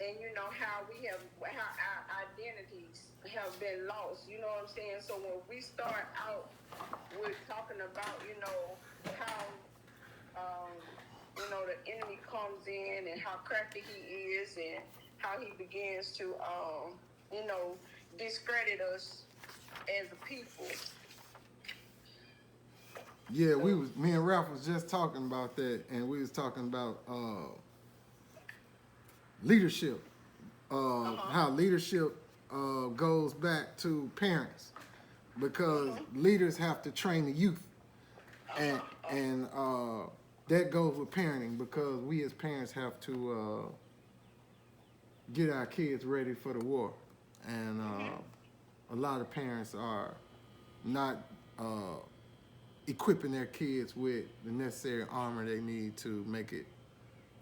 and you know how our identities have been lost. You know what I'm saying? So when we start out with talking about, you know, how you know, the enemy comes in and how crafty he is and how he begins to you know, discredit us as a people. Yeah, So me and Ralph was just talking about that, and we was talking about leadership, uh-huh. how leadership goes back to parents because Mhm. leaders have to train the youth, and Uh-huh. and that goes with parenting because we as parents have to get our kids ready for the war, and Mhm. a lot of parents are not uh, equipping their kids with the necessary armor they need to make it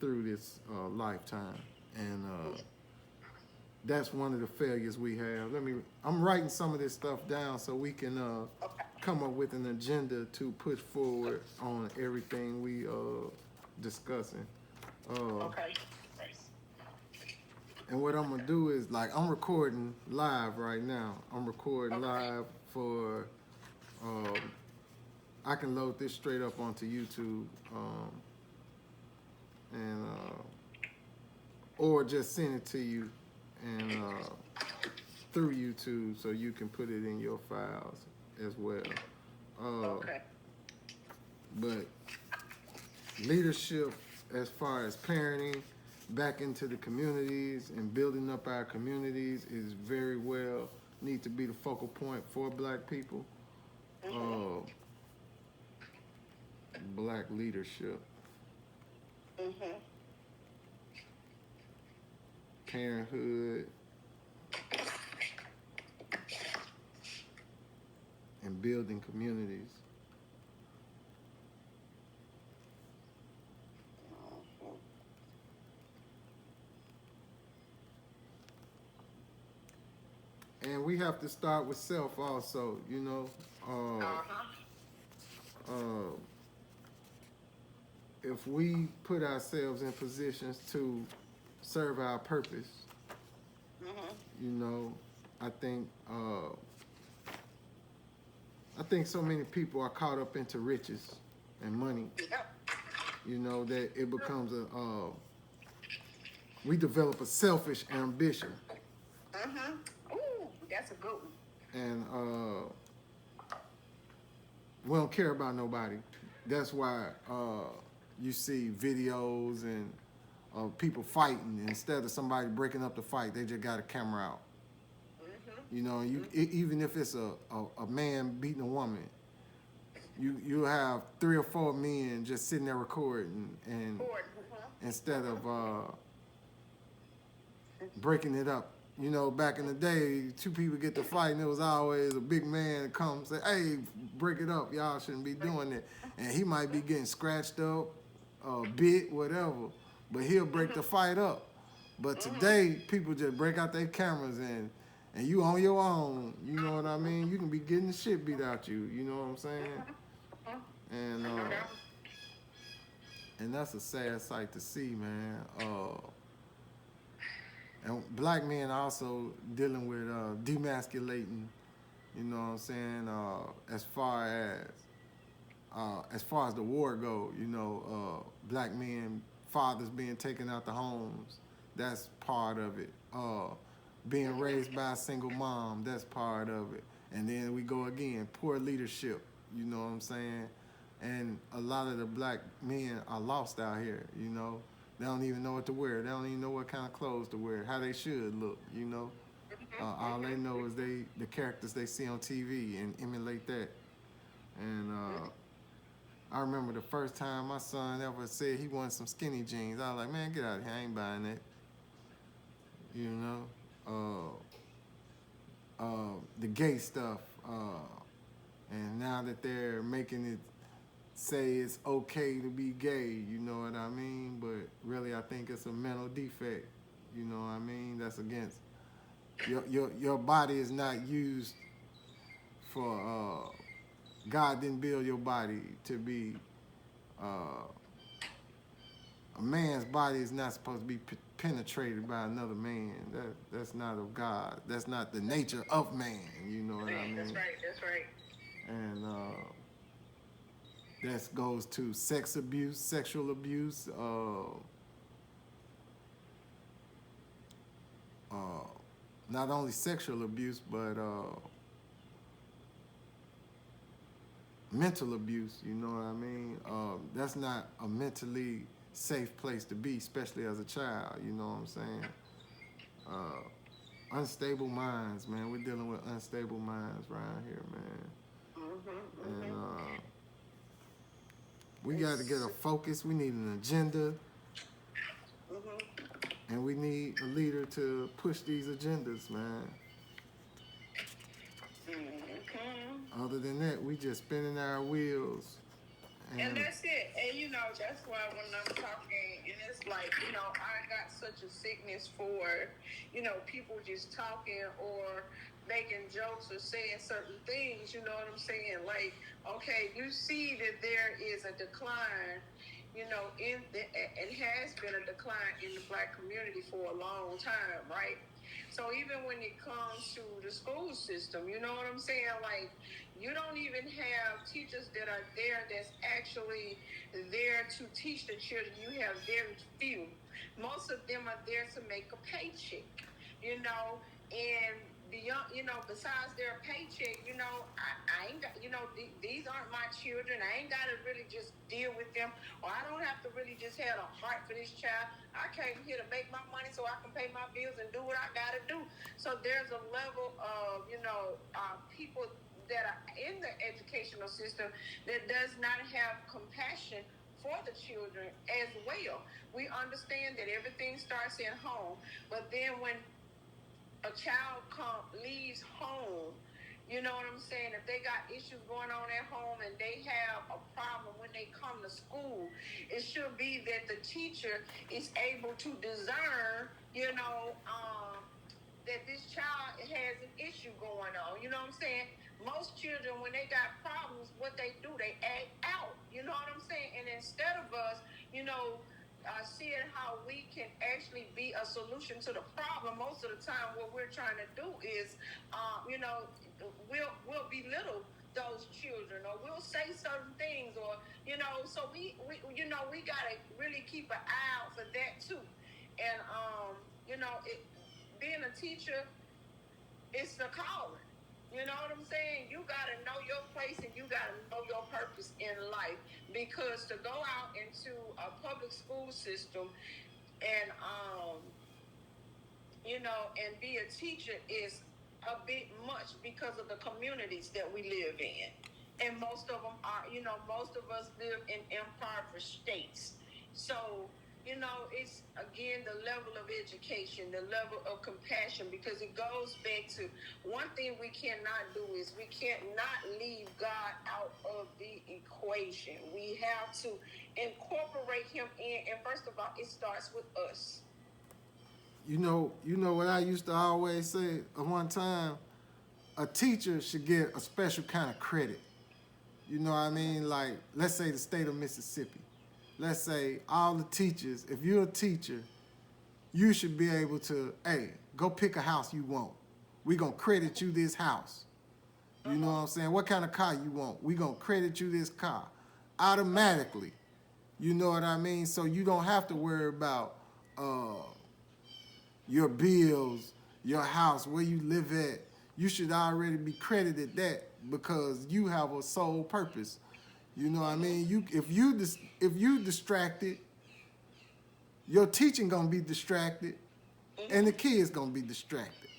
through this lifetime, and that's one of the failures we have. I'm writing some of this stuff down so we can Okay. come up with an agenda to push forward on everything we discussing. Uh, Okay. and what I'm gonna do is like I'm recording live right now. I'm recording Okay. live for. Um, I can load this straight up onto YouTube, and or just send it to you, and through YouTube so you can put it in your files as well. Uh, Okay. but leadership, as far as parenting, back into the communities and building up our communities is very well need to be the focal point for Black people. Mhm. Uh, Black leadership, Mhm. parenthood, and building communities. Mhm. And we have to start with self also, you know. Uh-huh. Uh, if we put ourselves in positions to serve our purpose, Mhm. you know, I think I think so many people are caught up into riches and money, Yep. you know, that it becomes we develop a selfish ambition, Mhm. Ooh, that's a good one. and we don't care about nobody. That's why you see videos and people fighting instead of somebody breaking up the fight. They just got a camera out. Mhm. You know, Mhm. even if it's a man beating a woman, you have three or four men just sitting there recording, and Ford. Mhm. instead of Mhm. breaking it up. You know, back in the day, two people get to fight, and it was always a big man that comes say, "Hey, break it up. Y'all shouldn't be doing that." And he might be getting scratched up, bit, whatever, but he'll break the Mhm. fight up. But Mhm. today, people just break out their cameras and you on your own. You know what I mean? You can be getting the shit beat out you. You know what I'm saying? Mhm. Mhm. And I know that. that's a sad sight to see, man. And Black men also dealing with demasculating. You know what I'm saying? As far as the war go, you know, Black men, fathers being taken out the homes, that's part of it. Being Mhm. raised by a single mom, that's part of it. And then we go again, poor leadership. You know what I'm saying? And a lot of the Black men are lost out here. You know, they don't even know what to wear. They don't even know what kind of clothes to wear, how they should look. You know, Mhm. all they Mhm. know is the characters they see on TV and emulate that. And I remember the first time my son ever said he wanted some skinny jeans. I was like, man, get out of here. I ain't buying that. You know, the gay stuff. And now that they're making it say it's okay to be gay, you know what I mean? But really, I think it's a mental defect. You know what I mean? That's against your body is not used for. God didn't build your body to be uh, a man's body is not supposed to be penetrated by another man. That's not of God. That's not the nature of man. You know what I Man, that's mean? right. That's right. And that goes to sex abuse, sexual abuse, uh, not only sexual abuse, but mental abuse. You know what I mean? That's not a mentally safe place to be, especially as a child. You know what I'm saying? Unstable minds, man. We're dealing with unstable minds around here, man. And we got to get a focus. We need an agenda, and we need a leader to push these agendas, man. Other than that, we just spinning our wheels. And that's it. And that's why when I'm talking, and it's like, I got such a sickness for, people just talking or making jokes or saying certain things, you know what I'm saying? Like, okay, you see that there is a decline, it has been a decline in the Black community for a long time, right? So even when it comes to the school system, you know what I'm saying? Like, you don't even have teachers that are there that's actually there to teach the children. You have very few. Most of them are there to make a paycheck, and beyond, besides their paycheck, I ain't got, these aren't my children. I ain't got to really just deal with them, or I don't have to really just have a heart for this child. I came here to make my money so I can pay my bills and do what I got to do. So there's a level of, people that are in the educational system that does not have compassion for the children as well. We understand that everything starts at home, but then when a child leaves home, you know what I'm saying? If they got issues going on at home and they have a problem when they come to school, it should be that the teacher is able to discern, that this child has an issue going on. You know what I'm saying? Most children, when they got problems, what they do, they act out. You know what I'm saying? And instead of us, seeing how we can actually be a solution to the problem, most of the time what we're trying to do is, we'll belittle those children, or we'll say certain things, or so we gotta really keep an eye out for that too. And being a teacher, it's the calling. You know what I'm saying? You got to know your place and you got to know your purpose in life, because to go out into a public school system and and be a teacher is a bit much because of the communities that we live in. And most of them are, most of us live in impoverished states. So it's again the level of education, the level of compassion, because it goes back to one thing we cannot do is we cannot leave God out of the equation. We have to incorporate him in, and first of all, it starts with us. You know what I used to always say at one time? A teacher should get a special kind of credit. You know what I mean? Like, let's say the state of Mississippi. Let's say all the teachers, if you're a teacher, you should be able to, hey, go pick a house you want. We're going to credit you this house. You know what I'm saying? What kind of car you want? We're going to credit you this car. Automatically. You know what I mean? So you don't have to worry about your bills, your house, where you live at. You should already be credited that because you have a sole purpose. You know what I mean? If you distracted, your teaching gonna be distracted, and the kids gonna be distracted.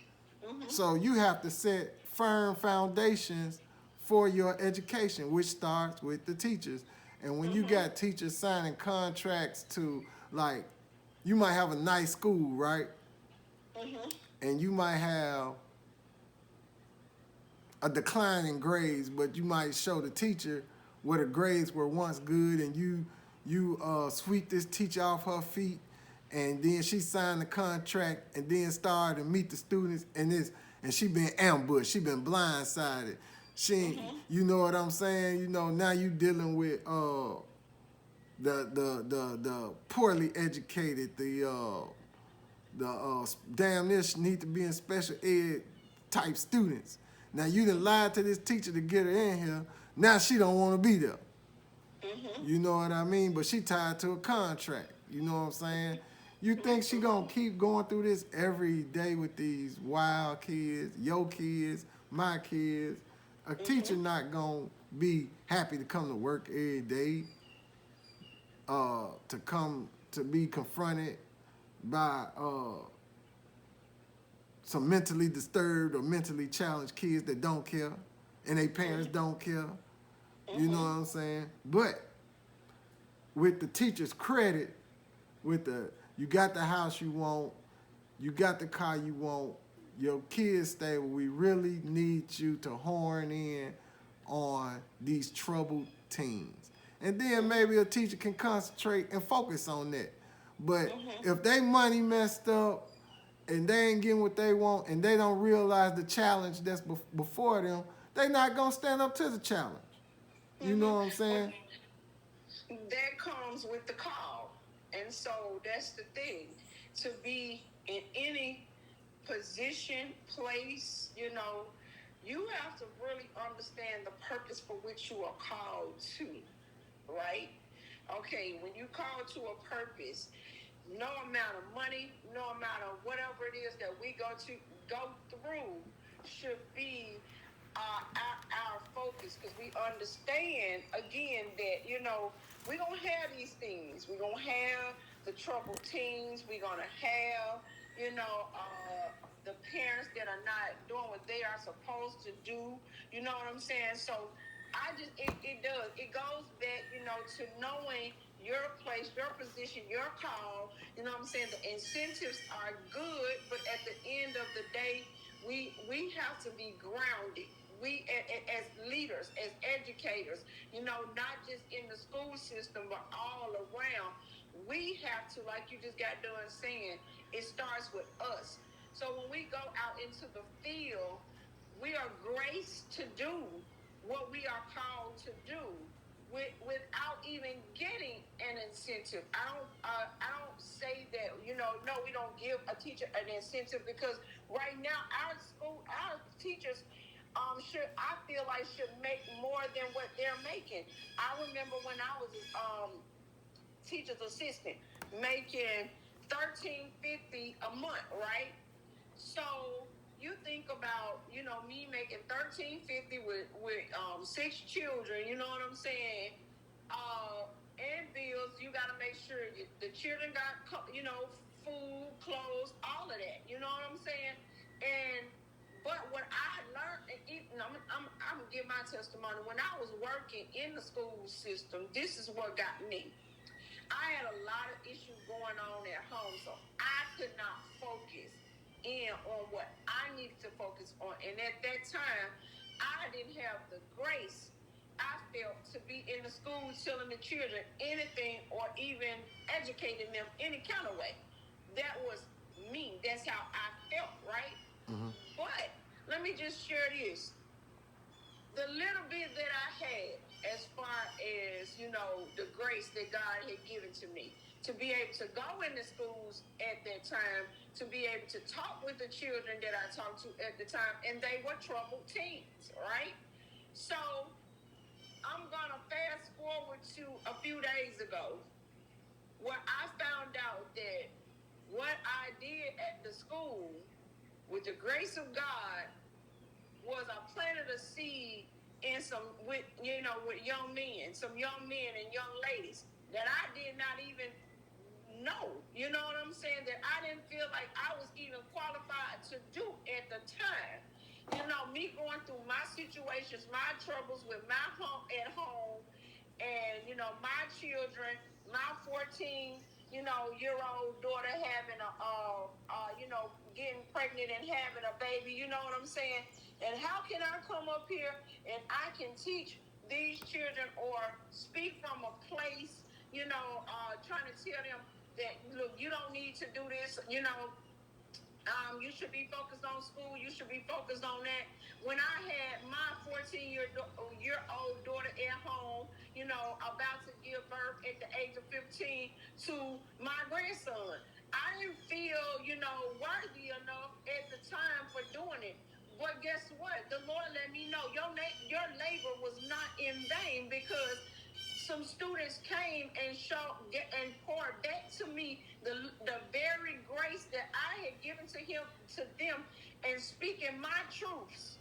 So you have to set firm foundations for your education, which starts with the teachers. And when you got teachers signing contracts to, like, you might have a nice school, right? And you might have a decline in grades, but you might show the teacher where the grades were once good, and you sweep this teacher off her feet, and then she signed the contract, and then started to meet the students, and she been ambushed, she been blindsided. She, you know what I'm saying? Now you dealing with the poorly educated, the damn near need to be in special ed type students. Now you done lied to this teacher to get her in here. Now she don't want to be there. Mhm. You know what I mean? But she tied to a contract. You know what I'm saying? You think she gonna keep going through this every day with these wild kids, your kids, my kids? A teacher Mhm. not gonna be happy to come to work every day, to come to be confronted by some mentally disturbed or mentally challenged kids that don't care and their parents Mhm. don't care. You know what Mhm. I'm saying? But with the teacher's credit, with the you got the house you want, you got the car you want, your kids stable, we really need you to horn in on these troubled teens. And then Mhm. maybe a teacher can concentrate and focus on that. But Mhm. if they money messed up and they ain't getting what they want and they don't realize the challenge that's before them, they not gonna stand up to the challenge. You know Mhm. what I'm But saying? that comes with the call, and so that's the thing. To be in any position, place, you have to really understand the purpose for which you are called to, right? Okay, when you call to a purpose, no amount of money, no amount of whatever it is that we go through should be our focus, because we understand again that we're gonna have these things. We're gonna have the troubled teens. We're gonna have the parents that are not doing what they are supposed to do. You know what I'm saying? So it goes back, to knowing your place, your position, your call. You know what I'm saying? The incentives are good, but at the end of the day, we have to be grounded. We as leaders, as educators, not just in the school system, but all around. We have to, like you just got done saying, it starts with us. So when we go out into the field, we are graced to do what we are called to do without even getting an incentive. I don't say that, no, we don't give a teacher an incentive, because right now our teachers should, I feel like, should make more than what they're making. I remember when I was teacher's assistant making 1350 a month, right? So you think about, me making 1350 with 6 children. You know what I'm saying? And bills. You got to make sure the children got food, clothes, all of that. You know what I'm saying? And but what I learned, and I'm gonna give my testimony. When I was working in the school system, this is what got me. I had a lot of issues going on at home, so I could not focus in on what I needed to focus on. And at that time, I didn't have the grace I felt to be in the school telling the children anything or even educating them any kind of way. That was me. That's how I felt, right? Mm-hmm. But let me just share this. The little bit that I had, as far as the grace that God had given to me, to be able to go into schools at that time, to be able to talk with the children that I talked to at the time, and they were troubled teens, right? So I'm gonna fast forward to a few days ago, where I found out that what I did at the school, with the grace of God, was I planted a seed in with young men, some young men and young ladies that I did not even know. You know what I'm saying? That I didn't feel like I was even qualified to do at the time. Me going through my situations, my troubles with my home at home, and my children, my 14 year old daughter having getting pregnant and having a baby. You know what I'm saying? And how can I come up here and I can teach these children or speak from a place, trying to tell them that, look, you don't need to do this, You should be focused on school. You should be focused on that. When I had my 14-year old daughter at home, about to give birth at the age of 15 to my grandson, I didn't feel, worthy enough at the time for doing it. But guess what? The Lord let me know your labor was not in vain, because some students came and showed and poured back to me the very grace that I had given to them, and speaking my truths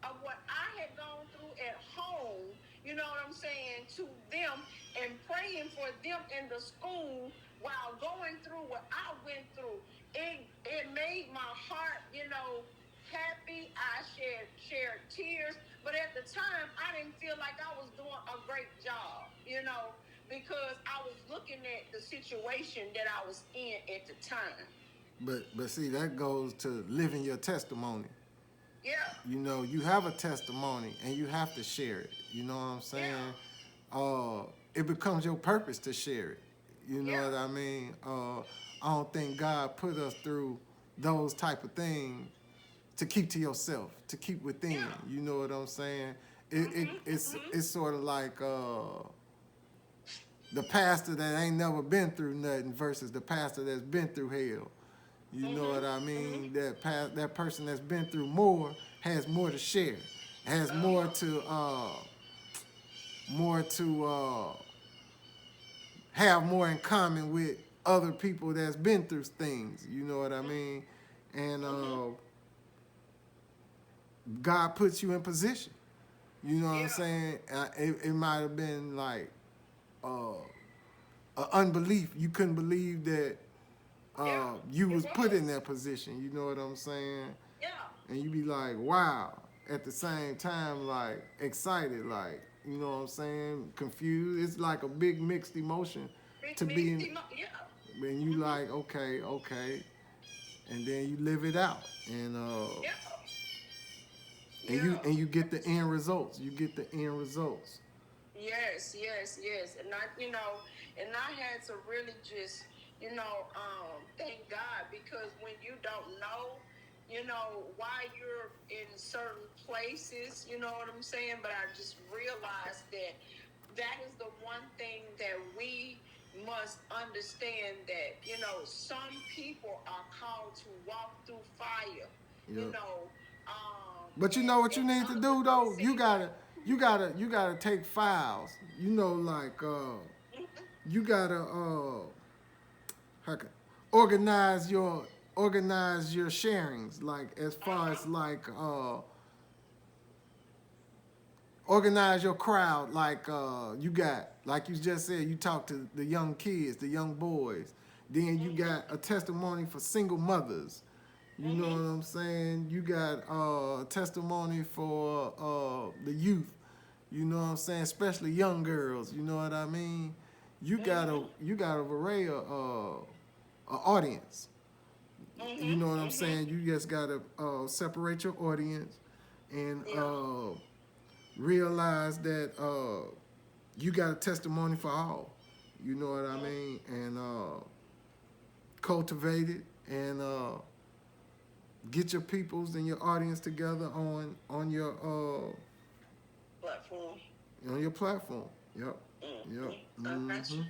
of what I had gone through at home, you know what I'm saying, to them, and praying for them in the school while going through what I went through. It made my heart, happy. I shared tears, but at the time I didn't feel like I was doing a great job, because I was looking at the situation that I was in at the time. But see, that goes to living your testimony. Yeah. You have a testimony and you have to share it. You know what I'm saying? It becomes your purpose to share it. You know what I mean? I don't think God put us through those type of things to keep to yourself, to keep within. Yeah. You know what I'm saying? It's sort of like the pastor that ain't never been through nothing versus the pastor that's been through hell. You know what I mean? That person that's been through more has more to share, has more to have more in common with other people that's been through things. You know what I mean? And God puts you in position. You know what I'm saying? It might have been like unbelief. You couldn't believe that you was put in that position. You know what I'm saying? Yeah. And you be like, wow. At the same time, like excited, like, you know what I'm saying? Confused. It's like a big mixed emotion to be in. When you like, okay, and then you live it out, and you get the end results. You get the end results. Yes. And I had to really just, thank God, because when you don't know, why you're in certain places, you know what I'm saying? But I just realized that is the one thing that we must understand, that, some people are called to walk through fire, Yep. But you and, know what you and need to do though? You gotta take files. Like you gotta organize your sharings, like as far as like organize your crowd, like you got, like you just said, you talk to the young kids, the young boys, then you got a testimony for single mothers. You know what I'm saying? You got testimony for the youth. You know what I'm saying? Especially young girls. You know what I mean? You got a array of audience. You know what I'm saying? You just gotta separate your audience and realize that you got a testimony for all. You know what I mean? And cultivate it and get your peoples and your audience together on your platform. On your platform. Yep. Yep. Mm-hmm.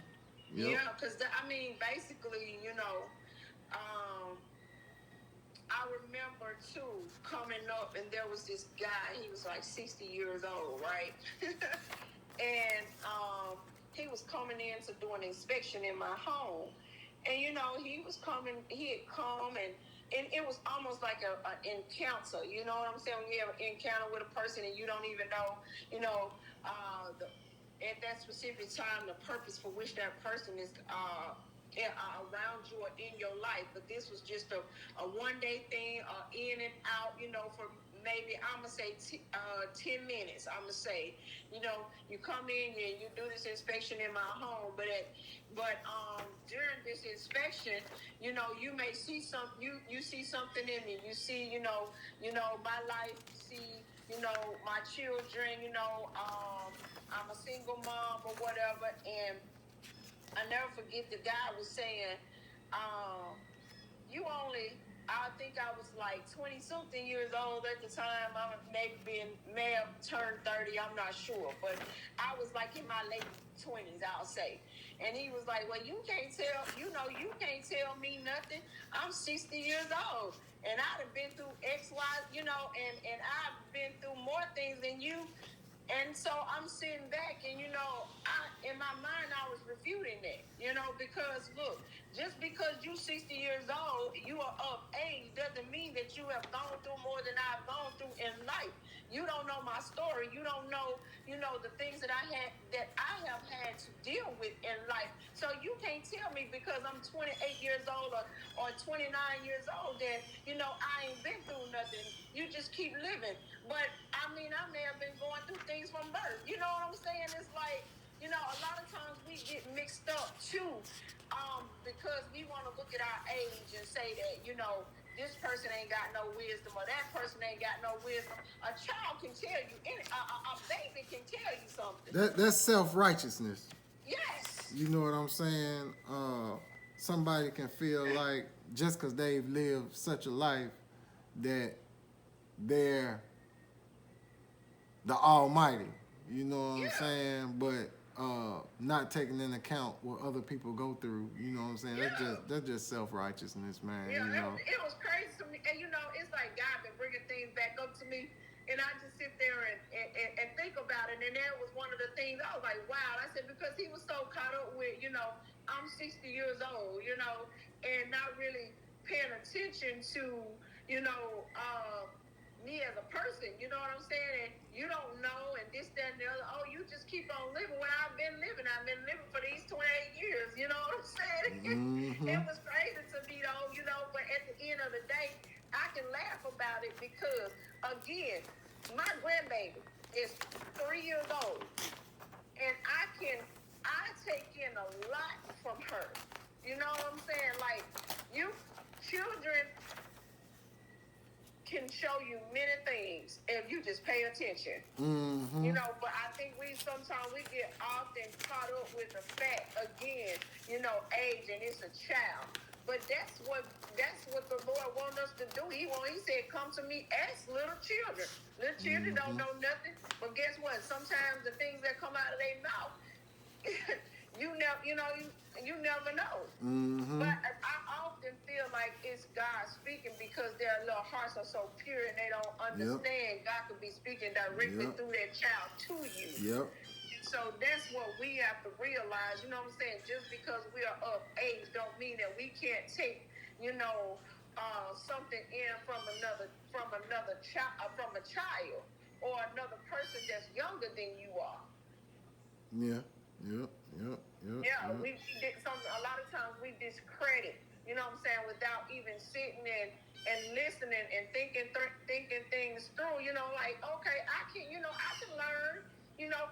Yeah, because basically, I remember too coming up, and there was this guy. He was like 60 years old, right? And he was coming in to do an inspection in my home, and he was coming. He had come, and it was almost like an encounter. You know what I'm saying? When you have an encounter with a person and you don't even know, at that specific time, the purpose for which that person is around you or in your life. But this was just a one-day thing, in and out, for maybe, I'm going to say 10 minutes, I'm going to say. You come in and you do this inspection in my home, but during this inspection, you may see you see something in me. You see, my life. You see, my children. I'm a single mom or whatever, and I never forget the guy was saying, I think think I was like 20 something years old at the time. I may have turned 30. I'm not sure, but I was like in my late 20s, I'll say. And he was like, "Well, you can't tell me nothing. I'm 60 years old, and I'd have been through X, Y, and I've been through more things than you." And so I'm sitting back, and in my mind, I was refuting that, because look, just because you 60 years old, you are of age, doesn't mean that you have gone through more than I've gone through in life. You don't know my story. You don't know, the things that I have had to deal with in life. So you can't tell me because I'm 28 years old or 29 years old that, I ain't been through nothing. You just keep living. But I mean, I may have been going through things from birth. You know what I'm saying? It's like, a lot of times we get mixed up too, because we want to look at our age and say that, this person ain't got no wisdom or that person ain't got no wisdom. A child can tell you, a baby can tell you something. That's self-righteousness. Yes. You know what I'm saying? Somebody can feel like just because they've lived such a life that they're the Almighty. You know what I'm saying? But not taking into account what other people go through. You know what I'm saying? That's just self-righteousness, man. Yeah, it was crazy to me. And it's like God been bringing things back up to me. And I just sit there and think about it. And that was one of the things I was like, wow. I said, because he was so caught up with, I'm 60 years old, and not really paying attention to, me as a person, you know what I'm saying? And you don't know, and this, that, and the other. Oh, you just keep on living. Well, I've been living for these 28 years, you know what I'm saying? Mm-hmm. It was crazy to me, though, but at the end of the day, I can laugh about it because, again, my grandbaby is 3 years old, and I take in a lot from her. You know what I'm saying? Like, children can show you many things if you just pay attention. Mm-hmm. But I think sometimes we get often caught up with the fact again, age, and it's a child. But that's what the Lord wants us to do. He said, "Come to me as little children." Little children don't know nothing. But guess what? Sometimes the things that come out of their mouth, you never know. Mm-hmm. But I often feel like it's God speaking because their little hearts are so pure and they don't understand. God could be speaking directly through that child to you. Yep. So that's what we have to realize. You know what I'm saying? Just because we are of age don't mean that we can't take, something in from a child or another person that's younger than you are. Yeah. Yep. Yeah, we did something. A lot of times we discredit, you know what I'm saying, without even sitting and listening and thinking things through. Like, okay, I can learn,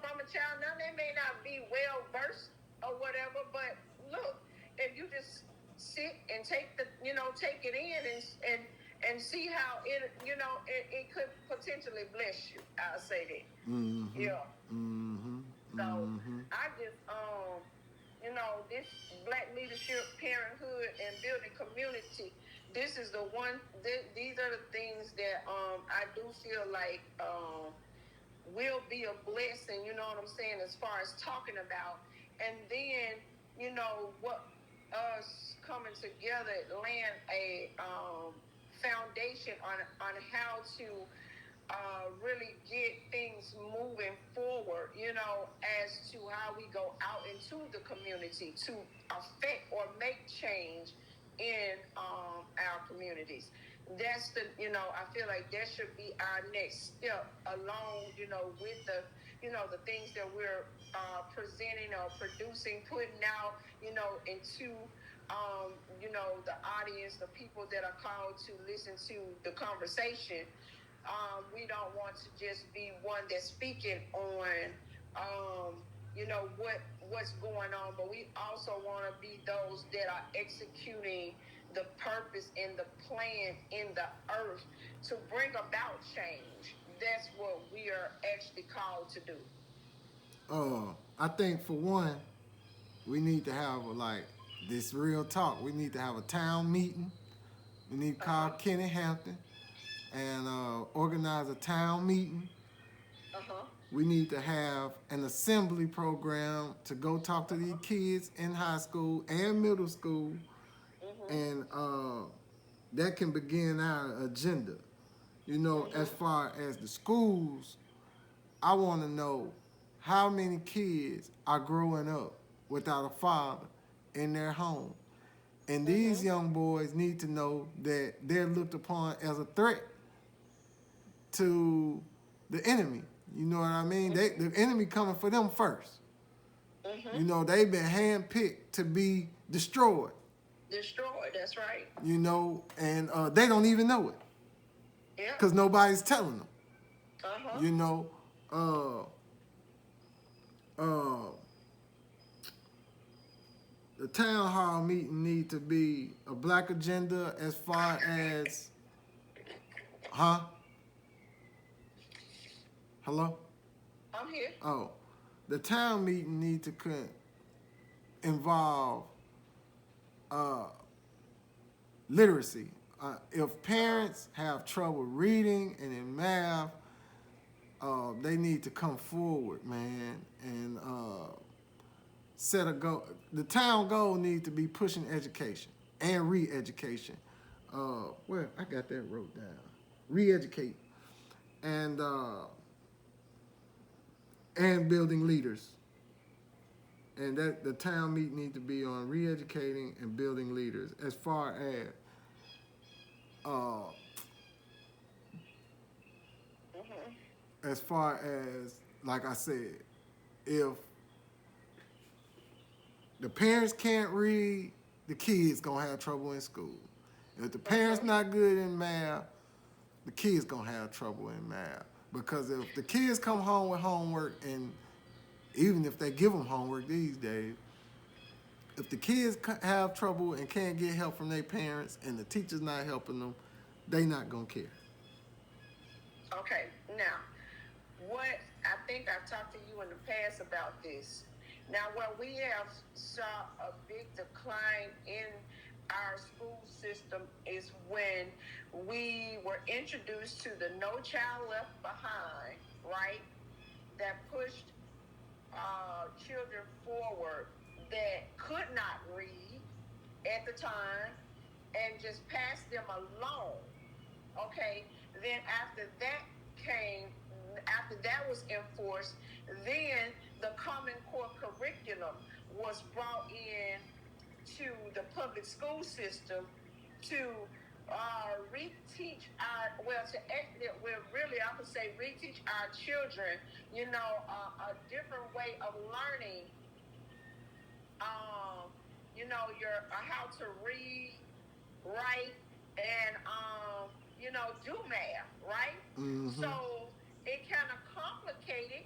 from a child. Now they may not be well versed or whatever, but look, if you just sit and take it in and see how it could potentially bless you. I'll say that. Mm-hmm. Yeah. Mm-hmm. So I just this Black leadership, parenthood, and building community. This is the one. These are the things that I do feel like will be a blessing. You know what I'm saying? As far as talking about, and then what us coming together, land a foundation on how to really get things moving forward, as to how we go out into the community to affect or make change in our communities. That's I feel like that should be our next step along, with the things that we're presenting or producing, putting out, into the audience, the people that are called to listen to the conversation. We don't want to just be one that's speaking on, what's going on, but we also want to be those that are executing the purpose and the plan in the earth to bring about change. That's what we are actually called to do. I think for one, we need to have like this real talk. We need to have a town meeting We need to call Kenny Hampton and organize a town meeting. Uh-huh. We need to have an assembly program to go talk to these kids in high school and middle school, Mhm. and that can begin our agenda. You know, as Mhm. far as the schools, I want to know how many kids are growing up without a father in their home. And these Mhm. young boys need to know that they're looked upon as a threat to the enemy. You know what I mean? The enemy coming for them first. You Mhm. know, they've been handpicked to be destroyed. Destroyed. That's right. You know, and they don't even know it Yep. because nobody's telling them. Uh-huh. You know, uh, uh, the town hall meeting need to be a black agenda as far as, huh? Hello? I'm here. Oh, the town meeting need to involve uh, literacy. If Uh-huh. parents have trouble reading and in math, they need to come forward, man, and set a goal. The town goal needs to be pushing education and re-education. Well, I got that wrote down. Re-educate and building leaders. And that the town meeting need to be on re-educating and building leaders. Uh, Mhm. as far as like I said, if the parents can't read, the kids gonna have trouble in school. If the parents Uh-huh. not good in math, the kids gonna have trouble in math. Because if the kids come home with homework, and even if they give them homework these days, if the kids have trouble and can't get help from their parents, and the teacher's not helping them, they not gonna care. Okay. Now, what I think I've talked to you in the past about this. Now, where we have saw a big decline in our school system is when we were introduced to the No Child Left Behind, right? That pushed children forward that could not read at the time and just passed them along. Okay, then came, after that was enforced, then the Common Core curriculum was brought in to the public school system to reteach our, well, to actually, well, really, I would say reteach our children, a different way of learning, um, how to read, write, and do math, right? Mm-hmm. So it kind of complicated,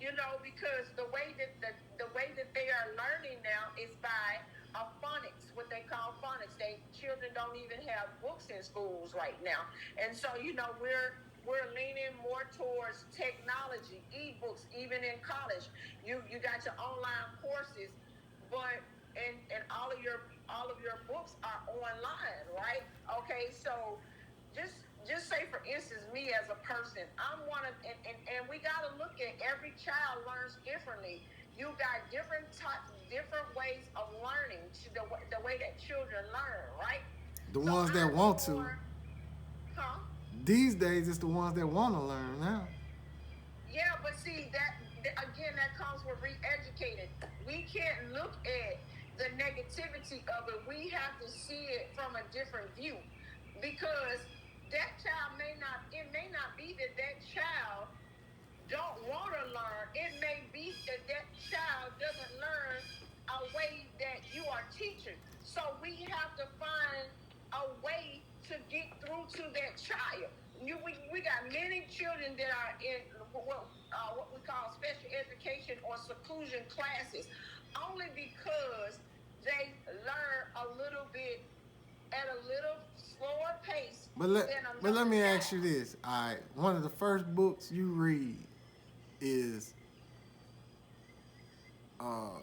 because the way that they are learning now is by phonics, what they call phonics. Children don't even have books in schools right now, and so we're leaning more towards technology, ebooks, even in college. You got your online courses, but and all of your books are online, right? Okay, so just say for instance, me as a person, I'm one of, and we got to look at every child learns differently. You got different ways of learning, the way that children learn, right? The So ones that I'm want to. more, huh? These days, it's the ones that want to learn now. Yeah, but see again, that comes with re-educated. We can't look at the negativity of it. We have to see it from a different view, because that child may not be that child don't want to learn. It may be that child doesn't learn a way that you are teaching. So we have to find a way to get through to that child. We got many children that are in what we call special education or seclusion classes, only because they learn a little bit at a little slower pace But let than but let another me ask you child. this. All right, one of the first books you read is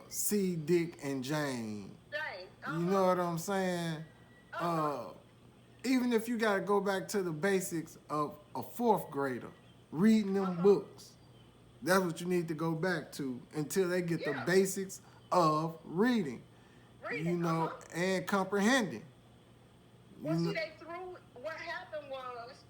C. Dick and Jane. Jane, You know what I'm saying? uh huh, Uh, even if you got to go back to the basics of a fourth grader, reading them books. That's what you need to go back to until they get the Yeah. basics of reading, Reading. and comprehending. Well, You see, know, they threw. What happened was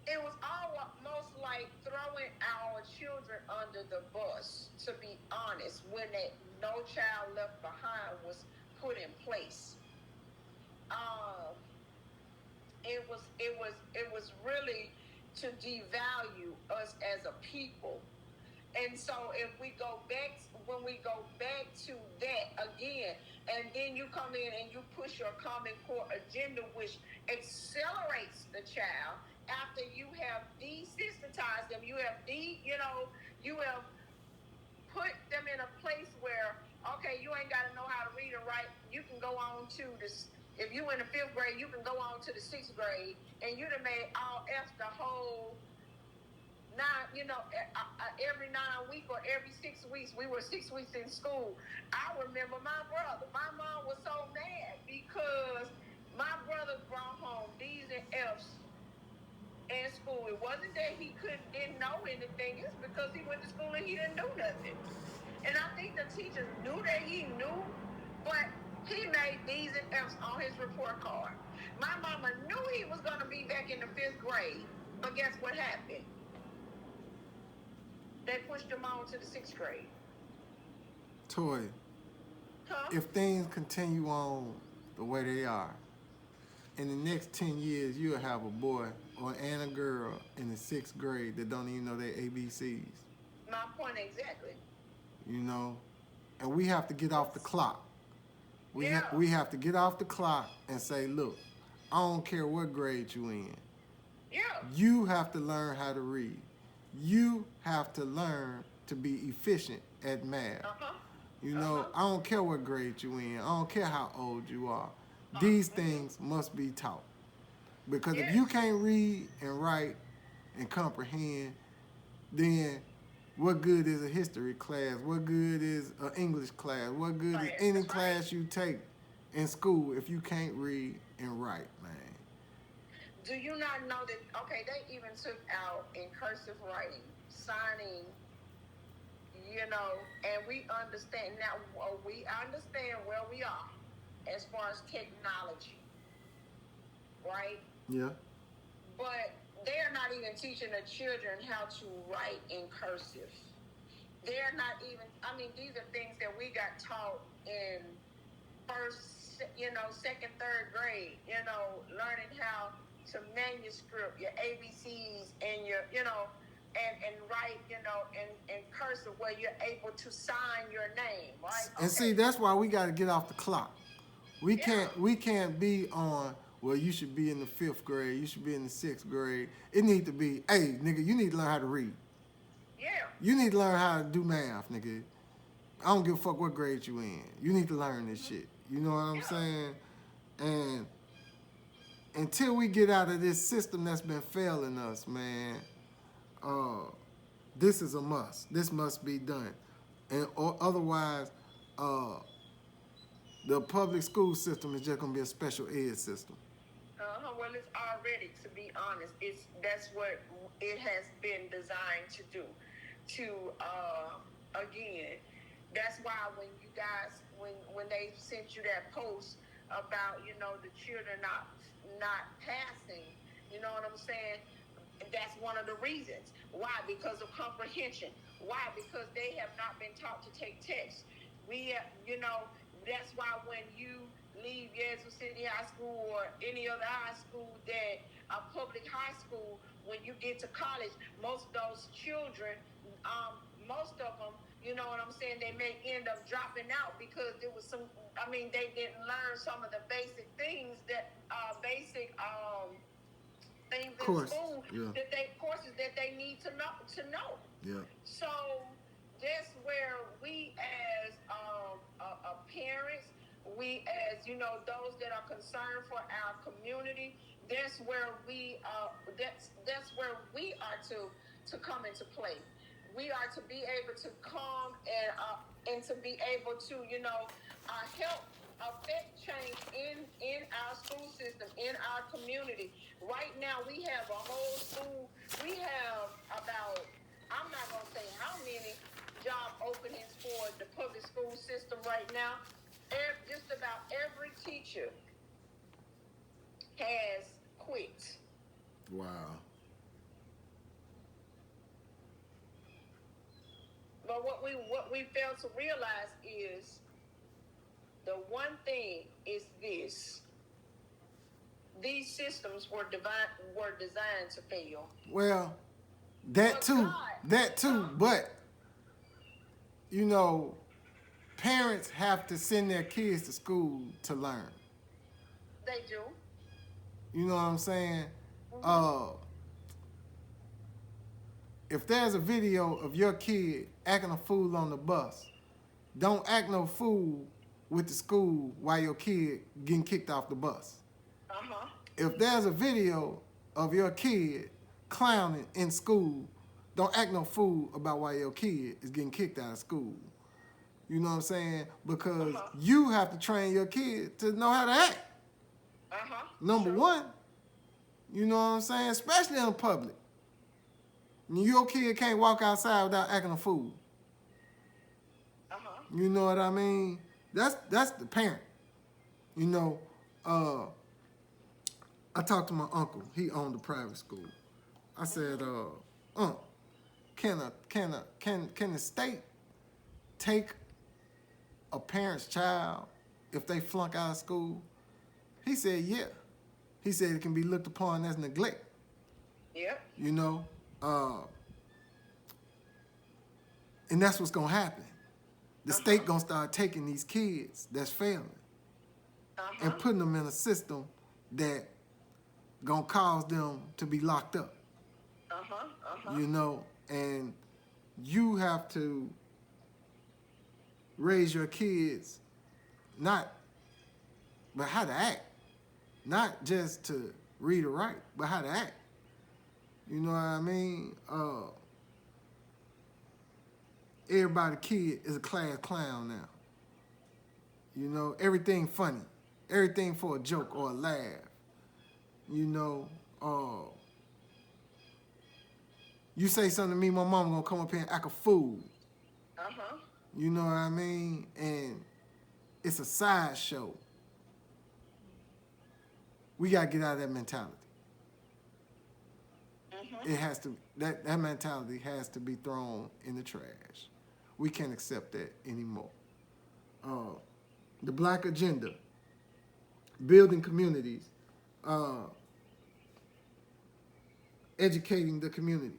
it was almost like throwing our children under the bus. To be honest, when that No Child Left Behind was put in place, um, it was really to devalue us as a people. And so if we go back, when we go back to that again, and then you come in and you push your Common Core agenda, which accelerates the child after you have desensitized them, you have put them in a place where, okay, you ain't got to know how to read and write. You can go on to this. If you in the fifth grade, you can go on to the sixth grade, and you done made all F the whole 9, every 9 week or every 6 weeks. We were 6 weeks in school. I remember my brother. My mom was so mad because my brother brought home D's and F's in school. It wasn't that he didn't know anything. It's because he went to school and he didn't do nothing. And I think the teachers knew that he knew, but he made D's and F's on his report card. My mama knew he was going to be back in the fifth grade, but guess what happened? They pushed him on to the sixth grade. Toya, Huh? if things continue on the way they are, in the next 10 years, you'll have a boy and a girl in the sixth grade that don't even know their ABCs. My point exactly. You know, and we have to get off the clock. We Yeah. we have to get off the clock and say, look, I don't care what grade you in. Yeah. You have to learn how to read. You have to learn to be efficient at math. You know, I don't care what grade you in. I don't care how old you are. These things must be taught. Because if you can't read and write and comprehend, then what good is a history class? What good is an English class? What good is any class you take in school if you can't read and write, man? Do you not know that, okay, they even took out in cursive writing, signing, and we understand now, we understand where we are as far as technology, right? Yeah. But they're not even teaching the children how to write in cursive. They're not even, these are things that we got taught in first, second, third grade, learning how to manuscript your ABCs and your, and write, in cursive where you're able to sign your name, right? And see, that's why we got to get off the clock. We can't be on, well, you should be in the fifth grade, you should be in the sixth grade. It need to be, hey, nigga, you need to learn how to read. Yeah. You need to learn how to do math, nigga. I don't give a fuck what grade you in. You need to learn this shit. You know what I'm saying? And until we get out of this system that's been failing us, man, this is a must. This must be done. And or otherwise, the public school system is just gonna be a special ed system. Well, it's already, to be honest, that's what it has been designed to do. Again, that's why when you guys, when they sent you that post about, the children not passing, you know what I'm saying? That's one of the reasons. Why? Because of comprehension. Why? Because they have not been taught to take tests. That's why when you leave Yazoo City High School or any other high school, that a public high school, when you get to college, most of those children, most of them, you know what I'm saying, they may end up dropping out because there was they didn't learn some of the basic things that things in school, courses that they need to know. Yeah. So that's where we as parents, we as those that are concerned for our community, that's where we that's where we are to come into play. We are to be able to come and to be able to help affect change in our school system, in our community. Right now, we have a whole school. We have about, I'm not gonna say how many job openings for the public school system right now. Just about every teacher has quit. Wow. But what we fail to realize is the one thing is this: these systems were designed to fail. Well, that But too. God, That too. But you know, parents have to send their kids to school to learn. they do. You know what I'm saying? Mm-hmm. If there's a video of your kid acting a fool on the bus, don't act no fool with the school while your kid getting kicked off the bus. Uh-huh. If there's a video of your kid clowning in school, don't act no fool about why your kid is getting kicked out of school. You know what I'm saying? Because you have to train your kid to know how to act. Number one, you know what I'm saying? Especially in the public. Your kid can't walk outside without acting a fool. You know what I mean? That's the parent. You know, I talked to my uncle. He owned a private school. I said, can the state take a parent's child if they flunk out of school? He said, yeah. He said it can be looked upon as neglect. Yep. You know, and that's what's gonna happen. The state gonna start taking these kids that's failing and putting them in a system that gonna cause them to be locked up. You know, and you have to raise your kids but how to act. Not just to read or write, but how to act. You know what I mean? Everybody kid is a class clown now. You know, everything funny. Everything for a joke or a laugh. You know, you say something to me, my mama gonna come up here and act a fool. You know what I mean? And it's a sideshow. We gotta get out of that mentality. It has to, that mentality has to be thrown in the trash. We can't accept that anymore. The Black agenda, building communities, educating the community.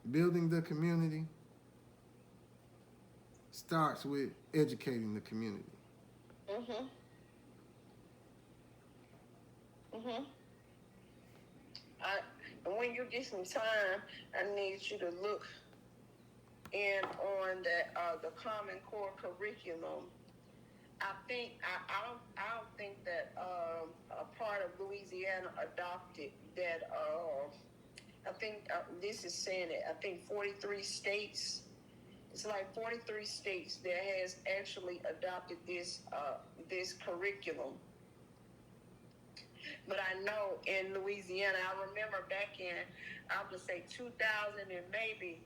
Building the community starts with educating the community. When you get some time, I need you to look in on the Common Core curriculum. I don't think that a part of Louisiana adopted that. I think this is saying it. I think 43 states. It's like 43 states that has actually adopted this curriculum. But I know in Louisiana, I remember back in, I would say 2000 and maybe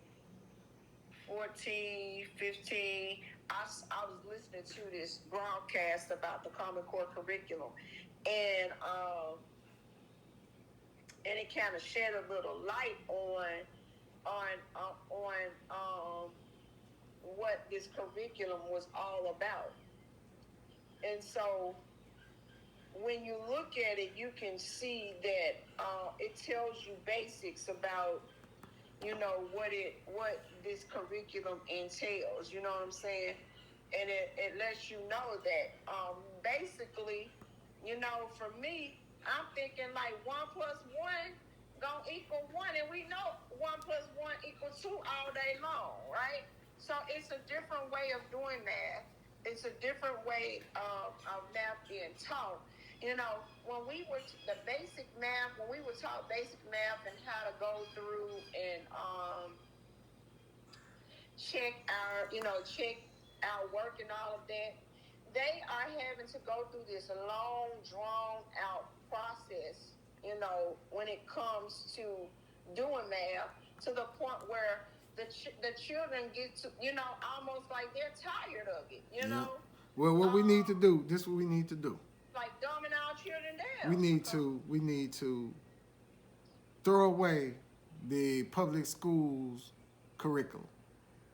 14, 15, I was listening to this broadcast about the Common Core curriculum, and it kind of shed a little light on what this curriculum was all about. And so when you look at it, you can see that it tells you basics about, you know, what this curriculum entails. You know what I'm saying? And it lets you know that basically, you know, for me, I'm thinking like 1 + 1 gonna equal 1, and we know 1 + 1 = 2 all day long, right? So it's a different way of doing math. It's a different way of math being taught. You know, when we were the basic math, when we were taught basic math and how to go through and check outwork and all of that, they are having to go through this long, drawn out process, you know, when it comes to doing math, to the point where the children get to, you know, almost like they're tired of it, you Yeah. know. Well, what we need to do, this is what we need to do. Like dumbing our children We down. need to throw away the public schools curriculum.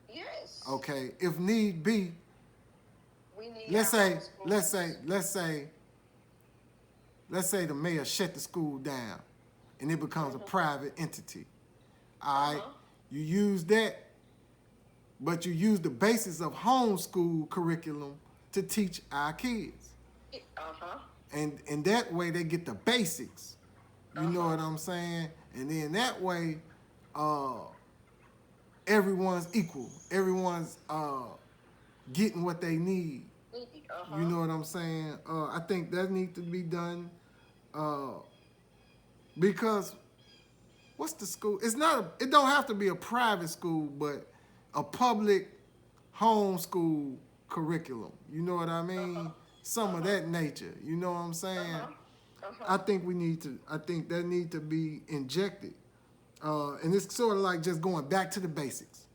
Yes. Okay, if need be, We need let's our say own schools. let's say the mayor shut the school down and it becomes a private entity. All right, you use that, but you use the basis of homeschool curriculum to teach our kids. And that way they get the basics. You know what I'm saying? And then that way, everyone's equal. Everyone's getting what they need. You know what I'm saying? I think that needs to be done because what's the school? It's not. It don't have to be a private school, but a public homeschool curriculum. You know what I mean? Some of that nature. You know what I'm saying? I think we need to. I think that need to be injected, and it's sort of like just going back to the basics.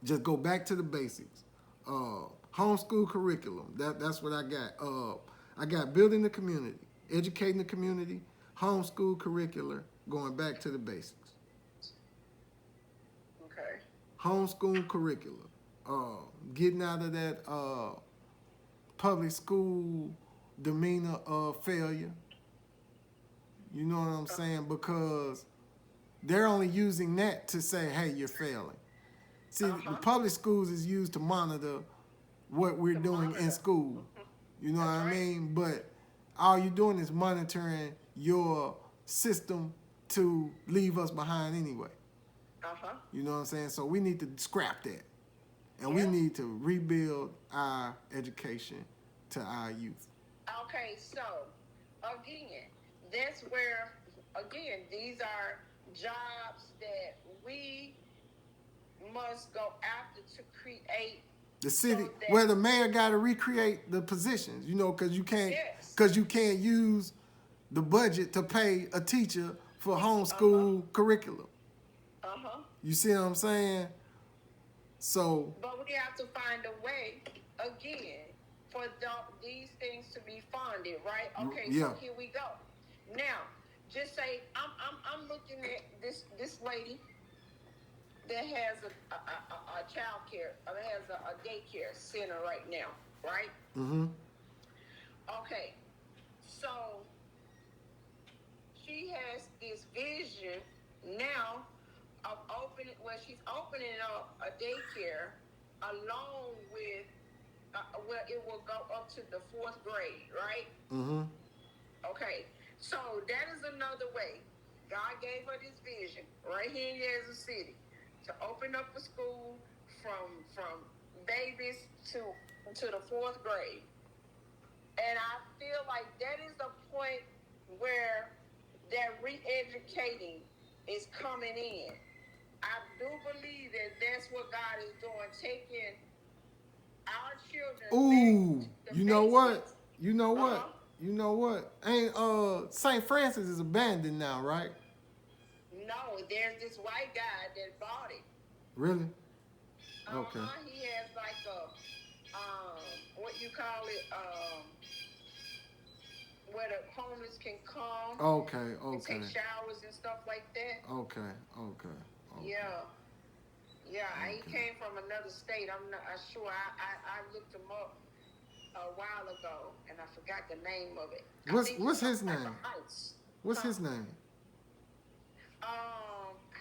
Just go back to the basics. Homeschool curriculum. That's what I got. I got building the community, educating the community, homeschool curricular, going back to the basics. Okay. Homeschool curriculum. Getting out of that public school demeanor of failure. You know what I'm saying? Because they're only using that to say, hey, you're failing. See, the public schools is used to monitor what we're doing in school. You know what I mean? But all you're doing is monitoring your system to leave us behind anyway. You know what I'm saying? So we need to scrap that. And we need to rebuild our education to our youth. Okay, so again, that's where, again, these are jobs that we must go after to create the city where the mayor got to recreate the positions, you know, because you can't use the budget to pay a teacher for homeschool curriculum. You see what I'm saying? So, but we have to find a way again for these things to be funded, right? Okay, so here we go. Now, just say I'm looking at this lady that has a child care, has a daycare center right now, right? Okay, so she has this vision now of she's opening up a daycare along with where it will go up to the 4th grade, right? Okay, so that is another way. God gave her this vision right here in Yazoo City to open up a school from babies to the 4th grade. And I feel like that is the point where that re-educating is coming in. I do believe that that's what God is doing, taking our children. Ooh, you know what? You know what? You know what? Ain't St. Francis is abandoned now, right? No, there's this white guy that bought it. Really? Okay. He has like a what you call it, where the homeless can come. Okay. And take showers and stuff like that. Okay. Yeah. He came from another state. I'm not sure. I looked him up a while ago, and I forgot the name of it. What's his name? What's his name? I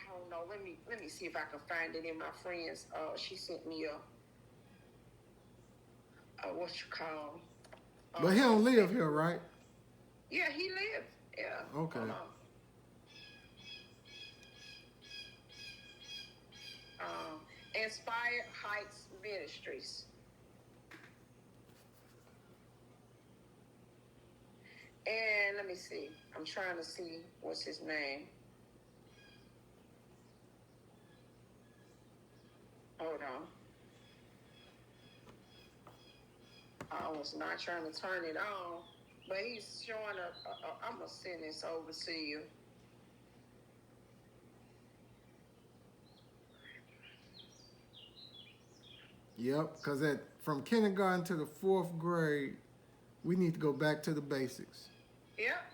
don't know. Let me see if I can find it in my friends. She sent me a what you call. But he don't live here, right? Yeah, he lives. Yeah. Okay. Inspired Heights Ministries. And let me see. I'm trying to see what's his name. Hold on. it's not trying to turn it on. But he's showing I'm going to send this over to you. Yep, because from kindergarten to the fourth grade, we need to go back to the basics. Yep.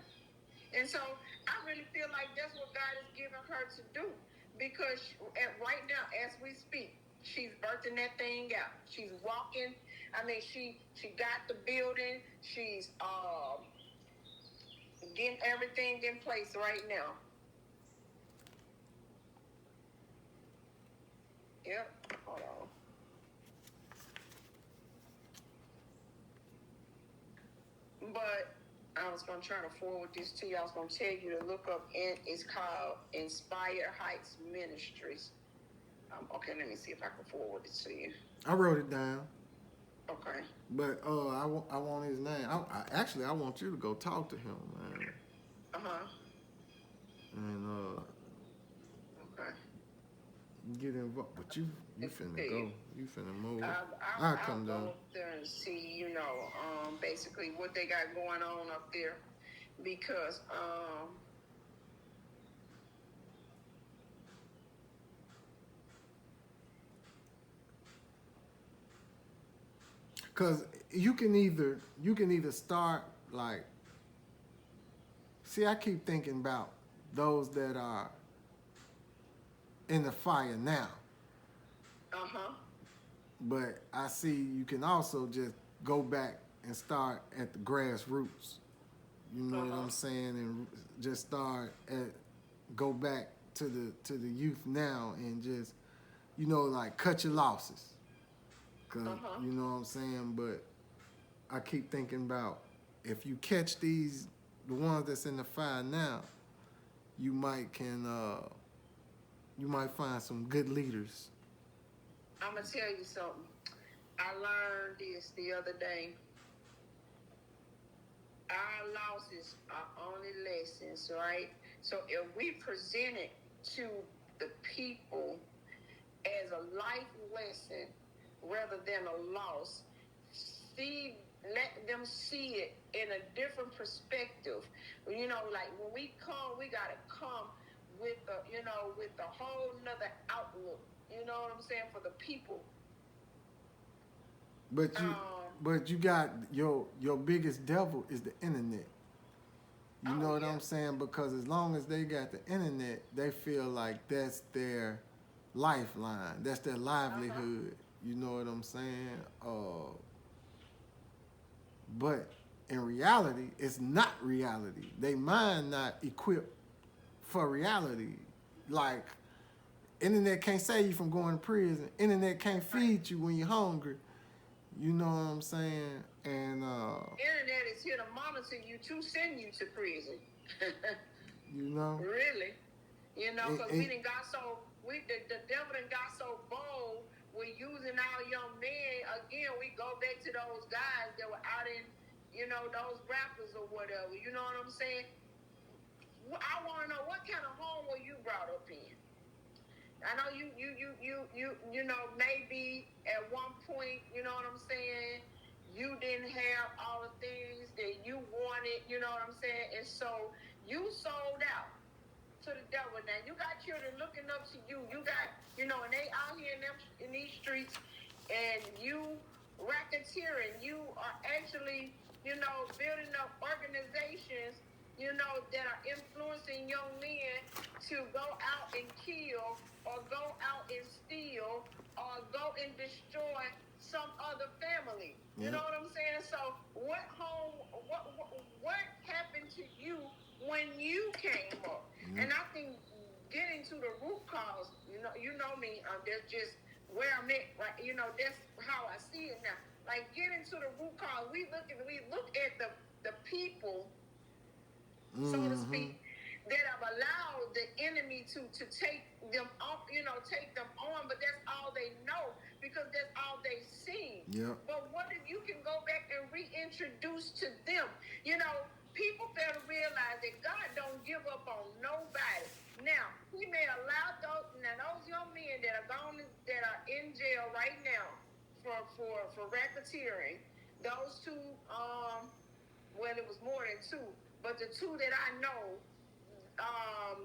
And so I really feel like that's what God is giving her to do. Because right now, as we speak, she's birthing that thing out. She's walking. I mean, she got the building. She's getting everything in place right now. Yep. Hold on. But I was going to try to forward this to you. I was going to tell you to look up, and it's called Inspire Heights Ministries. Okay, let me see if I can forward it to you. I wrote it down. Okay. But I want his name. I want you to go talk to him, man. Uh-huh. And okay. Get involved. But you finna go. You finna move. I'll come go down up there and see, basically what they got going on up there. Because Cause you can either start like, see, I keep thinking about those that are in the fire now. Uh-huh. But I see you can also just go back and start at the grassroots. You know what I'm saying? And just go back to the youth now and just, like cut your losses. Cause you know what I'm saying? But I keep thinking about if you catch the ones that's in the fire now, you might find some good leaders. I'm gonna tell you something. I learned this the other day. Our losses are only lessons, right? So if we present it to the people as a life lesson rather than a loss, let them see it in a different perspective. Like when we come, we gotta come with a whole nother outlook. You know what I'm saying, for the people. But you got your biggest devil is the internet. You know what I'm saying? Because as long as they got the internet, they feel like that's their lifeline. That's their livelihood. You know what I'm saying? But in reality, it's not reality. They mind not equipped for reality. Like, internet can't save you from going to prison. Internet can't feed you when you're hungry. You know what I'm saying? And internet is here to monitor you to send you to prison. Really? Because we done got the devil done got so bold with using our young men. Again, we go back to those guys that were out in, those rappers or whatever. You know what I'm saying? I want to know, what kind of home were you brought up in? I know you maybe at one point, you know what I'm saying, you didn't have all the things that you wanted, you know what I'm saying, and so you sold out to the devil. Now you got children looking up to you. You got, and they out here in these streets, and you racketeering. You are actually, building up organizations, that are influencing young men to go out and kill, or go out and steal, or go and destroy some other family. You know what I'm saying? So what happened to you when you came up? And I think getting to the root cause, you know me, that's just where I'm at, right? That's how I see it now. Like, getting to the root cause, we look at the people, so to speak, that have allowed the enemy to take them off, take them on, but that's all they know, because that's all they see. Yeah. But what if you can go back and reintroduce to them? People better realize that God don't give up on nobody. Now, he may allow those young men that are in jail right now for racketeering. those two, well, it was more than two, but the two that I know,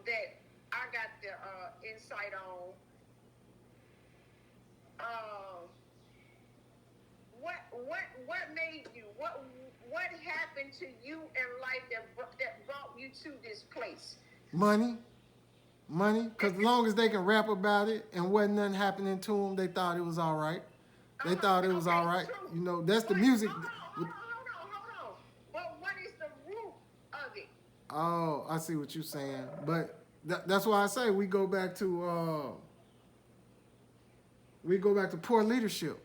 that I got the insight on. Um, what made you? What happened to you in life that brought you to this place? Money, money, because as long as they can rap about it and wasn't nothing happening to them, they thought it was all right. They thought it was Okay, all right. true. You know, that's the But music. hold on. But what is the root of it? Oh, I see what you're saying. But that's why I say we go back to poor leadership.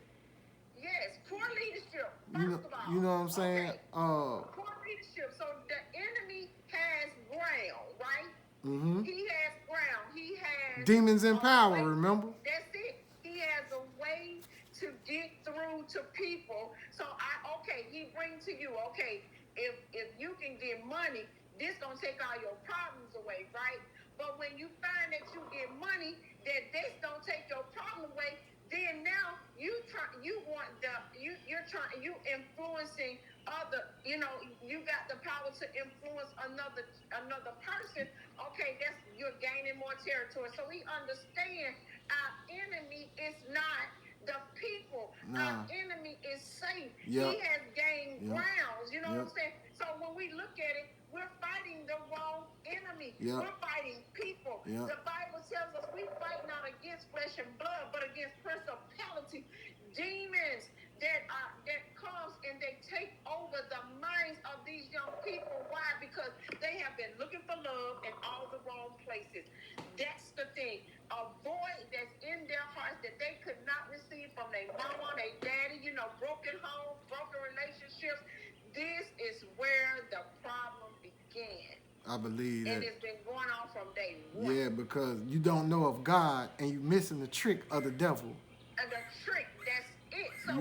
Yes, poor leadership. You know, First of all, you know what I'm saying? okay, poor leadership. So the enemy has ground, right? Mm-hmm. He has ground. He has Demons in a power, way. remember? That's it. He has a way to get through to people. So okay, he brings to you, okay, if you can get money, this gonna take all your problems away, right? But when you find that you get money, that this don't take your problem away, then now you want you're trying you influencing other, you got the power to influence another person. Okay, that's you're gaining more territory. So we understand our enemy is not the people. Our Nah. enemy is safe. Yep. He has gained Yep. grounds. You know Yep. what I'm saying? So when we look at it, we're fighting the wrong enemy. Yep. We're fighting people. Yep. The Bible tells us we fight not against flesh and blood, but against principalities, demons that comes and they take over the minds of these young people. Why? Because they have been looking for love in all the wrong places. That's the thing. A void that's in their hearts that they could not receive from their mama, their daddy, broken homes, broken relationships. This is where the problem began. I believe that. And it's been going on from day one. Yeah, because you don't know of God and you missing the trick of the devil. And the trick, that's it. So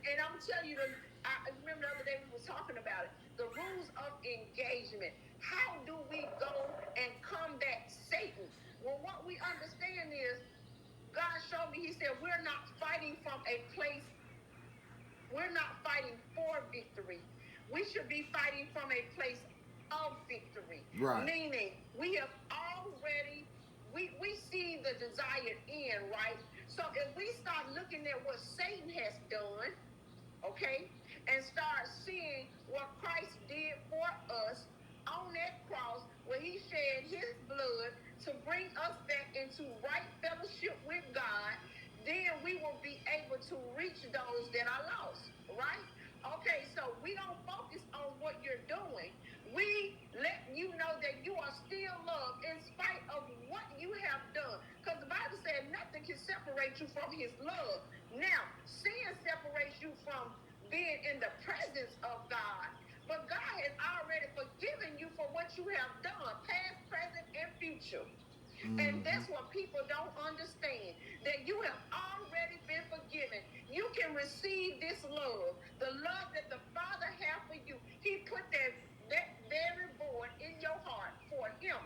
and I'm telling you, I remember the other day we were talking about it. The rules of engagement. How do we go and combat Satan? Well, what we understand is God showed me, he said, we're not fighting from a place, we're not fighting for victory. We should be fighting from a place of victory. Right. Meaning, we have already, we see the desired end, right? So if we start looking at what Satan has done, okay, and start seeing what Christ did for us on that cross, where he shed his blood to bring us back into right fellowship with God, then we will be able to reach those that are lost, right? Okay, so we don't focus on what you're doing. We let you know that you are still loved in spite of what you have done. Because the Bible said nothing can separate you from his love. Now, sin separates you from being in the presence of God. But God has already forgiven you for what you have done, past, present, and future. Mm-hmm. And that's what people don't understand, that you have already been forgiven. You can receive this love, the love that the Father has for you. He put that very board in your heart for him.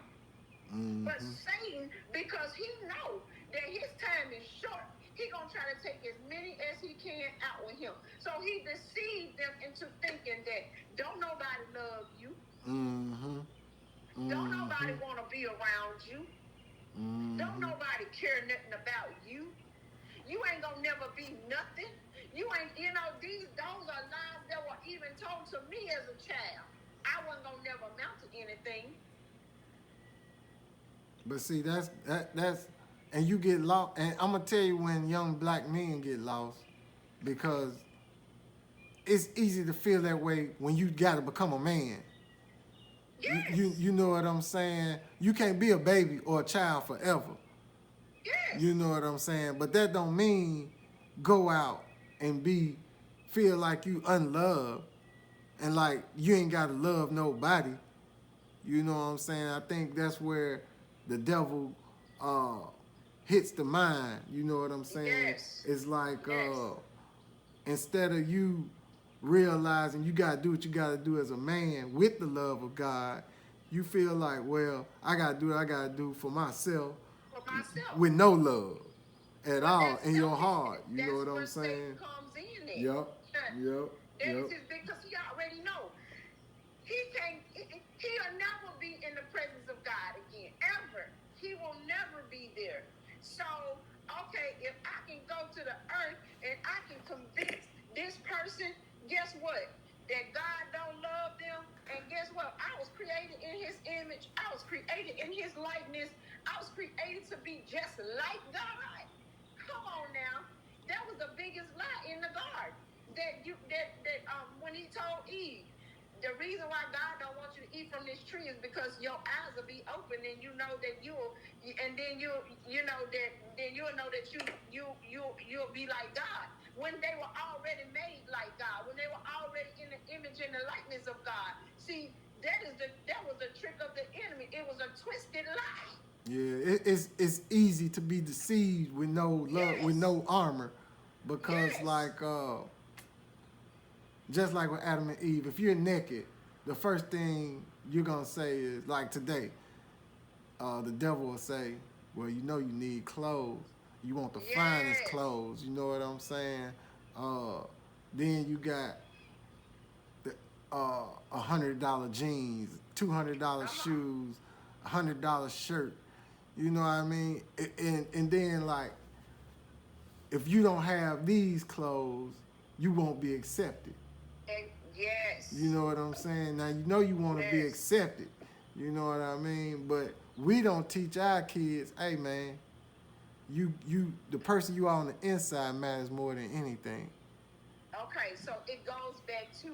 Mm-hmm. But Satan, because he knows that his time is short, he gonna try to take as many as he can out with him. So he deceived them into thinking that don't nobody love you. Mm-hmm. Don't nobody want to be around you. Mm-hmm. Don't nobody care nothing about you. You ain't gonna never be nothing. You ain't, those are lies that were even told to me as a child. I wasn't gonna never amount to anything. But see, that's and you get lost. And I'm gonna tell you when young black men get lost, because it's easy to feel that way when you gotta become a man. Yes. You know what I'm saying? You can't be a baby or a child forever. Yes. You know what I'm saying? But that don't mean go out and feel like you unloved and like you ain't gotta love nobody. You know what I'm saying? I think that's where the devil hits the mind. You know what I'm saying? Yes. It's like instead of you realizing you got to do what you got to do as a man with the love of God, you feel like, well, I got to do what I got to do for myself. With no love at all in your heart. You know what I'm saying? Comes in Yep. That is Yep. his big, because he already know. He can't, he'll never be in the presence of God again, ever. He will never be there. So, okay, if I can go to the earth and I can convince this person, guess what? That God don't love them. And guess what? I was created in his image. I was created in his likeness. I was created to be just like God. Come on now. That was the biggest lie in the garden. That when he told Eve, the reason why God don't want you to eat from this tree is because your eyes will be open and you know that and then you know that then you'll know that you'll be like God. When they were already made like God, when they were already in the image and the likeness of God. See, that was the trick of the enemy. It was a twisted lie. Yeah, it's easy to be deceived with no love, with Yes. no armor, because Yes. like just like with Adam and Eve, if you're naked, the first thing you're gonna say is like today, the devil will say, "Well, you know you need clothes. You want the finest Yes. clothes." You know what I'm saying? Uh, then you got the $100 jeans, $200 Uh-huh. shoes, $100 shirt. You know what I mean? And then like if you don't have these clothes, you won't be accepted. And You yes. know what I'm saying? Now you know you want to be Yes. accepted. You know what I mean? But we don't teach our kids, hey man, the person you are on the inside matters more than anything. Okay, so it goes back to,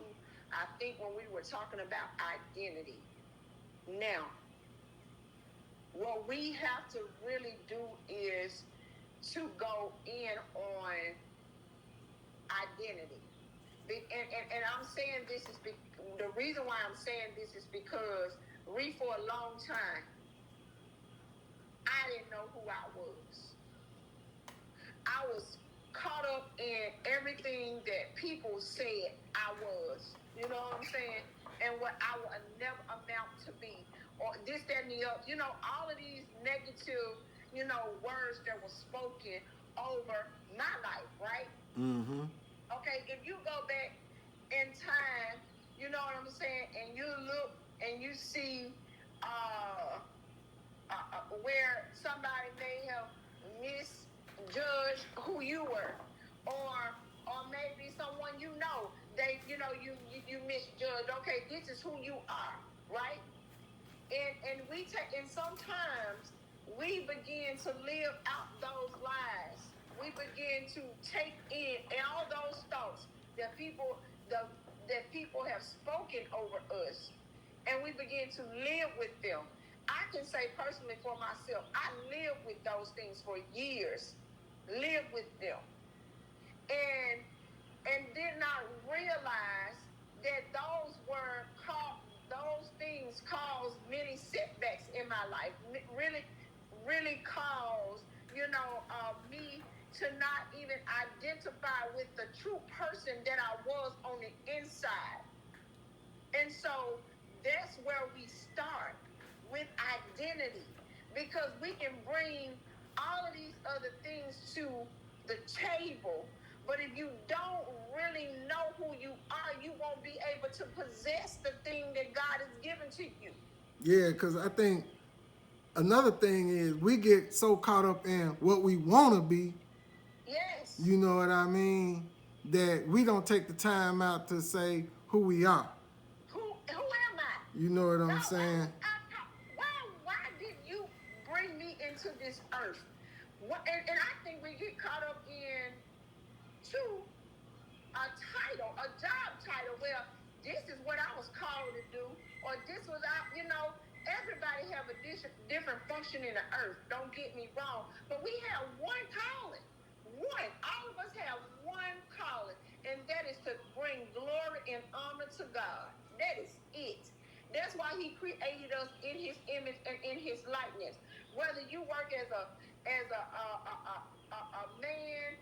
I think, when we were talking about identity. Now, what we have to really do is to go in on identity. And I'm saying this is the reason why I'm saying this is because for a long time, I didn't know who I was. I was caught up in everything that people said I was. You know what I'm saying? And what I would never amount to be. Or this, that, and the other. You know, all of these negative, words that were spoken over my life, right? Mm-hmm. Okay, if you go back in time, you know what I'm saying, and you look and you see where somebody may have misjudged who you were, or maybe someone you misjudged. Okay, this is who you are, right? And sometimes we begin to live out those lies. We begin to take in all those thoughts that people have spoken over us, and we begin to live with them. I can say personally for myself, I lived with those things for years, lived with them, and did not realize that those things caused many setbacks in my life. Really, really caused me to not even identify with the true person that I was on the inside. And so that's where we start with identity, because we can bring all of these other things to the table. But if you don't really know who you are, you won't be able to possess the thing that God has given to you. Yeah, because I think another thing is we get so caught up in what we want to be, Yes. you know what I mean, that we don't take the time out to say who we are. Who am I? You know what I'm God, saying? why did you bring me into this earth? And I think we get caught up in two a title, a job title. Well, this is what I was called to do, or this was everybody have a different function in the earth. Don't get me wrong, but we have one calling. One. All of us have one calling, and that is to bring glory and honor to God. That is it. That's why He created us in His image and in His likeness. Whether you work as a man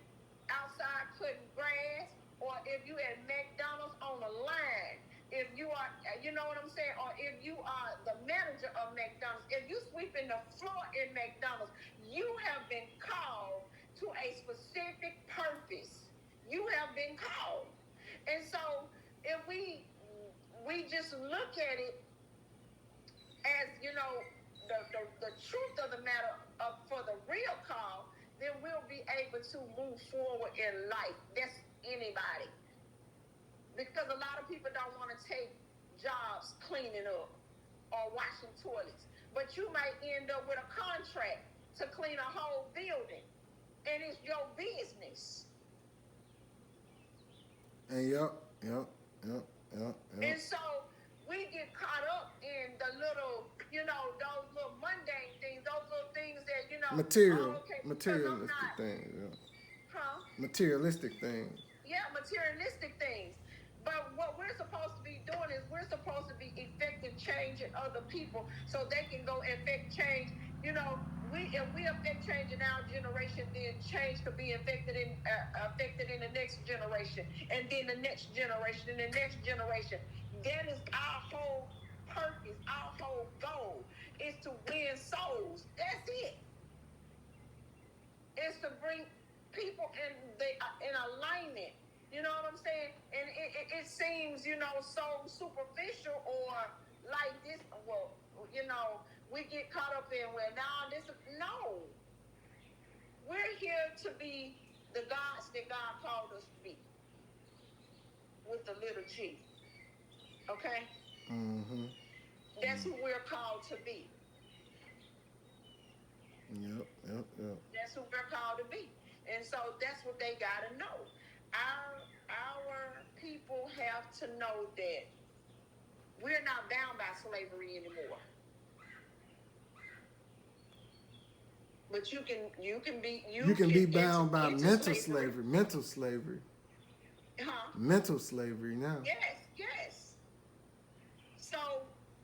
outside cutting grass, or if you at McDonald's on the line, if you are, you know what I'm saying, or if you are the manager of McDonald's, if you sweeping the floor in McDonald's, you have been called to a specific purpose. You have been called. And so if we just look at it as, the truth of the matter for the real call, then we'll be able to move forward in life. That's anybody. Because a lot of people don't want to take jobs cleaning up or washing toilets. But you might end up with a contract to clean a whole building. And it's your business. And yep. And so we get caught up in the little, those little mundane things, those little things that, materialistic things. Yeah. Huh? Materialistic things. Yeah, materialistic things. But what we're supposed to be doing is we're supposed to be effective change in other people so they can go affect change. If we affect change in our generation, then change could be affected in the next generation, and then the next generation, and the next generation. That is our whole purpose, our whole goal is to win souls. That's it. It's to bring people in alignment. You know what I'm saying? And it seems, so superficial or like this. Well, we get caught up in no. We're here to be the gods that God called us to be with the little G. Okay? Mm-hmm. That's who we're called to be. Yep. That's who we're called to be. And so that's what they got to know. Our people have to know that we're not bound by slavery anymore. But you can be bound by mental slavery. Huh? Mental slavery now. Yes. So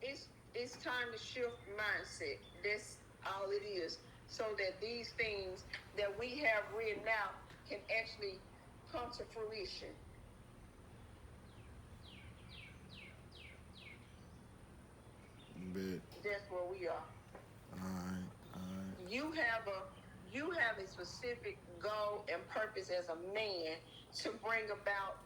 it's time to shift mindset. That's all it is. So that these things that we have written out can actually come to fruition. Bet. That's where we are. All right. You have a specific goal and purpose as a man to bring about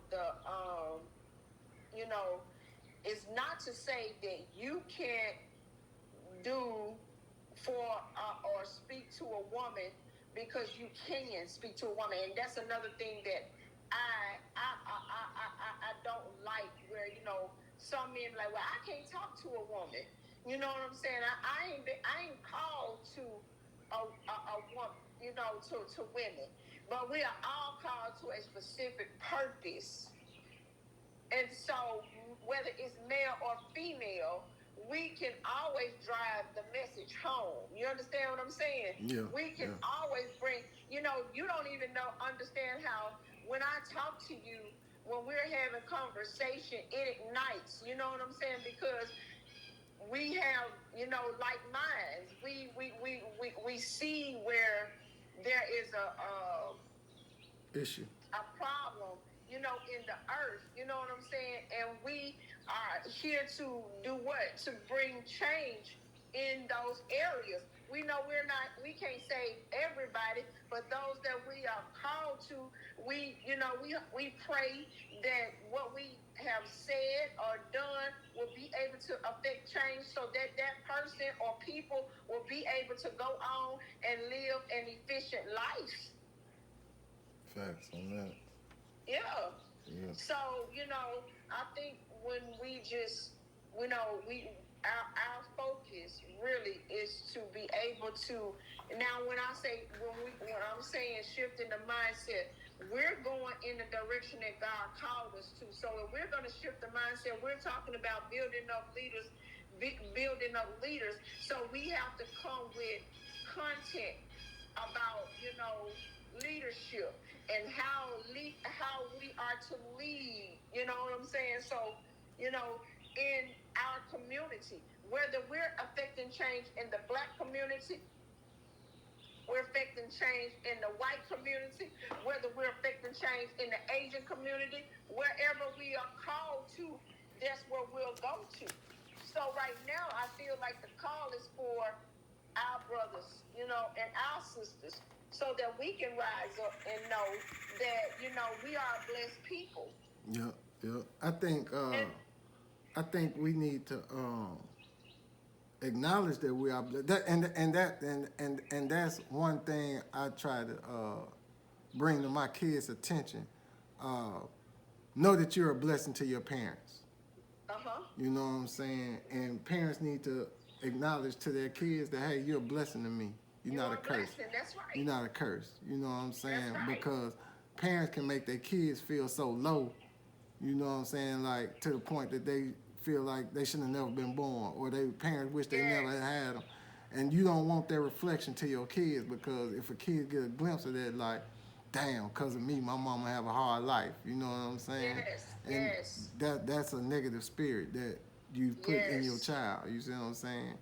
it's not to say that you can't do for or speak to a woman, because you can speak to a woman, and that's another thing that I don't like, where some men like, well, I can't talk to a woman. You know what I'm saying? I ain't called to a woman, to women, but we are all called to a specific purpose. And so, whether it's male or female, we can always drive the message home. You understand what I'm saying? Yeah. We can always bring, you don't even understand how, when I talk to you, when we're having conversation, it ignites. You know what I'm saying? Because we have, like minds. We see where there is a issue, a problem, in the earth. You know what I'm saying? And we are here to do what? To bring change in those areas. We know we can't save everybody, but those that we are called to, we pray that what we have said or done will be able to affect change, so that person or people will be able to go on and live an efficient life. Facts on that. Yeah. So, I think when we just, our focus really is to be able to, now when I'm saying shifting the mindset, we're going in the direction that God called us to. So if we're going to shift the mindset, we're talking about building up leaders. So we have to come with content about, leadership and how we are to lead. You know what I'm saying? So, in our community, whether we're affecting change in the Black community, we're affecting change in the white community, whether we're affecting change in the Asian community, wherever we are called to, that's where we'll go to. So right now, I feel like the call is for our brothers, and our sisters, so that we can rise up and know that, we are a blessed people. Yeah. Yeah. And I think we need to acknowledge that we are that and that's one thing I try to bring to my kids' attention. Uh, know that you're a blessing to your parents. uh-huh. You know what I'm saying? And parents need to acknowledge to their kids that hey, you're a blessing to me. You're You not a are a curse. blessing. That's You're right. not a curse. You know what I'm That's saying? right. Because parents can make their kids feel so low, you know what I'm saying, like to the point that they feel like they should have never been born or their parents wish they never Yes. had them. And you don't want that reflection to your kids because if a kid get a glimpse of that, like, damn, because of me, my mama have a hard life. You know what I'm saying? Yes. And Yes. that's a negative spirit that you put in your Yes. child. You see what I'm saying?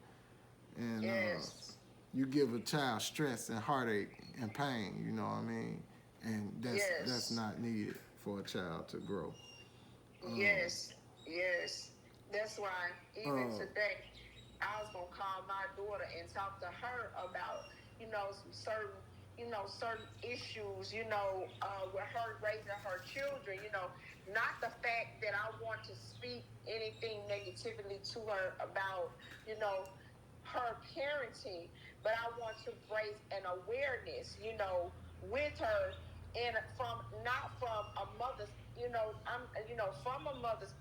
And Yes. you give a child stress and heartache and pain. You know what I mean? And that's Yes. not needed for a child to grow. Um, Yes. Yes. That's why even uh, today I was gonna call my daughter and talk to her about, some certain, certain issues, with her raising her children, not the fact that I want to speak anything negatively to her about, you know, her parenting, but I want to raise an awareness, with her, and from not from a mother's, I'm, from a mother's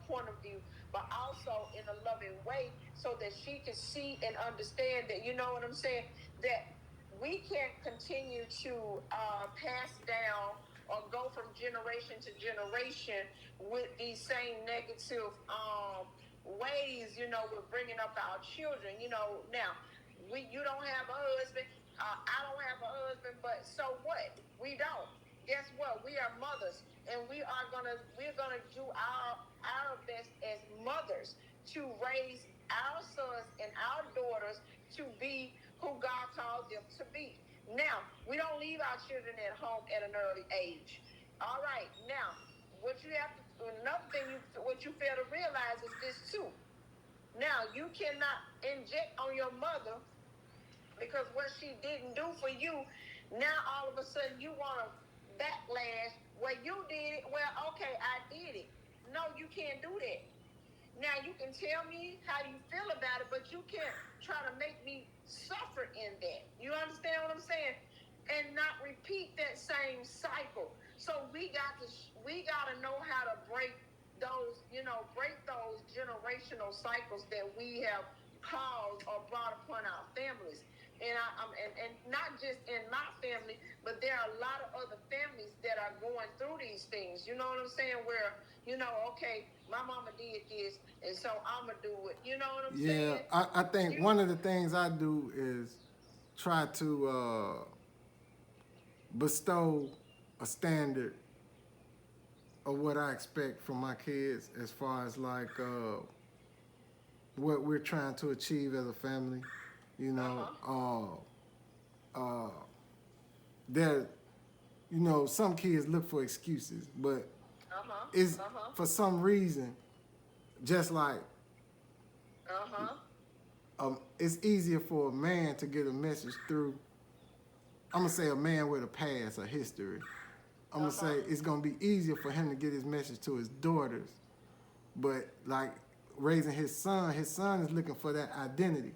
point of view, but also in a loving way, so that she can see and understand that, you know what I'm saying, that we can't continue to pass down or go from generation to generation with these same negative ways, we're bringing up our children. Now you don't have a husband, I don't have a husband, but so what? We don't. Guess what? We are mothers, and we're gonna do our best as mothers to raise our sons and our daughters to be who God called them to be. Now, we don't leave our children at home at an early age. All right. Now, another thing what you fail to realize is this too. Now, you cannot inject on your mother because what she didn't do for you, now all of a sudden you want to backlash. Well, you did it. Well, okay, I did it. No, you can't do that. Now you can tell me how you feel about it, but you can't try to make me suffer in that. You understand what I'm saying? And not repeat that same cycle. So we got to know how to break those generational cycles that we have caused or brought upon our families. And not just in my family, but there are a lot of other families that are going through these things. You know what I'm saying? Where, okay, my mama did this, and so I'ma do it. You know what I'm yeah, saying? I think You one of the things I do is try to bestow a standard of what I expect from my kids as far as like what we're trying to achieve as a family. You know, uh-huh. uh, there, some kids look for excuses, but Uh-huh. it's Uh-huh. for some reason, just like Uh-huh. it's easier for a man to get a message through. I'm gonna say a man with a past, a history. I'm gonna say Uh-huh. it's gonna be easier for him to get his message to his daughters, but like raising his son is looking for that identity,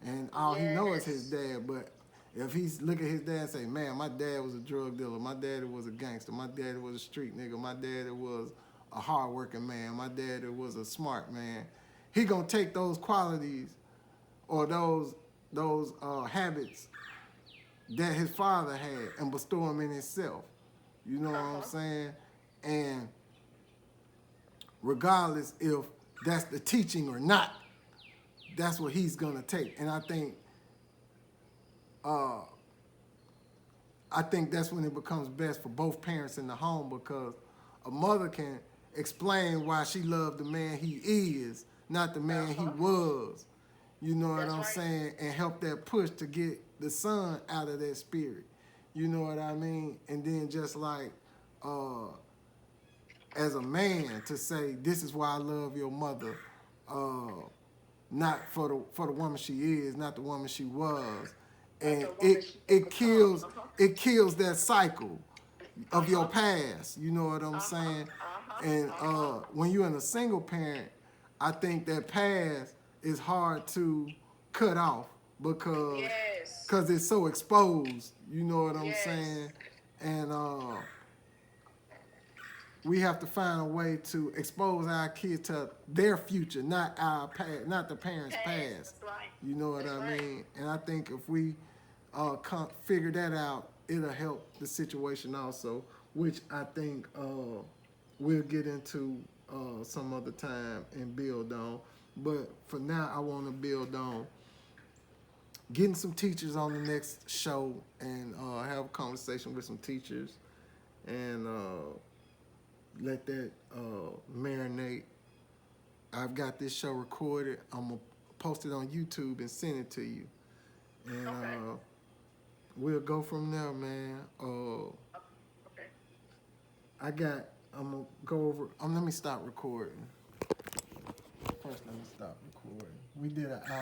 and all he knows is his Yes. dad. But if he's look at his dad and say, "Man, my dad was a drug dealer. My daddy was a gangster. My daddy was a street nigga. My daddy was a hardworking man. My daddy was a smart man," he gonna take those qualities or those habits that his father had and bestow them in himself. You know what I'm Uh-huh. saying? And regardless if that's the teaching or not, that's what he's gonna take. And uh, I think that's when it becomes best for both parents in the home because a mother can explain why she loved the man he is, not the man he Uh-huh. was. You know what That's I'm right. saying? And help that push to get the son out of that spirit. You know what I mean? And then just like uh, as a man to say, this is why I love your mother. Uh, not for the woman she is, not the woman she was, Not and the woman she can become. Uh-huh. it kills that cycle of your Uh-huh. past. You know what I'm Uh-huh. saying? And when you're in a single parent, I think that past is hard to cut off because Yes. cause it's so exposed. You know what I'm Yes. saying? And we have to find a way to expose our kids to their future, not our past, not the parents' past. That's right. You know what That's I right. mean? And I think if we figure that out, it'll help the situation also, which I think we'll get into some other time and build on. But for now, I want to build on getting some teachers on the next show and have a conversation with some teachers and let that marinate. I've got this show recorded. I'm going to post it on YouTube and send it to you. And Okay. we'll go from there, man. Okay. I'm going to go over. Let me stop recording. First, let me stop recording. We did an hour.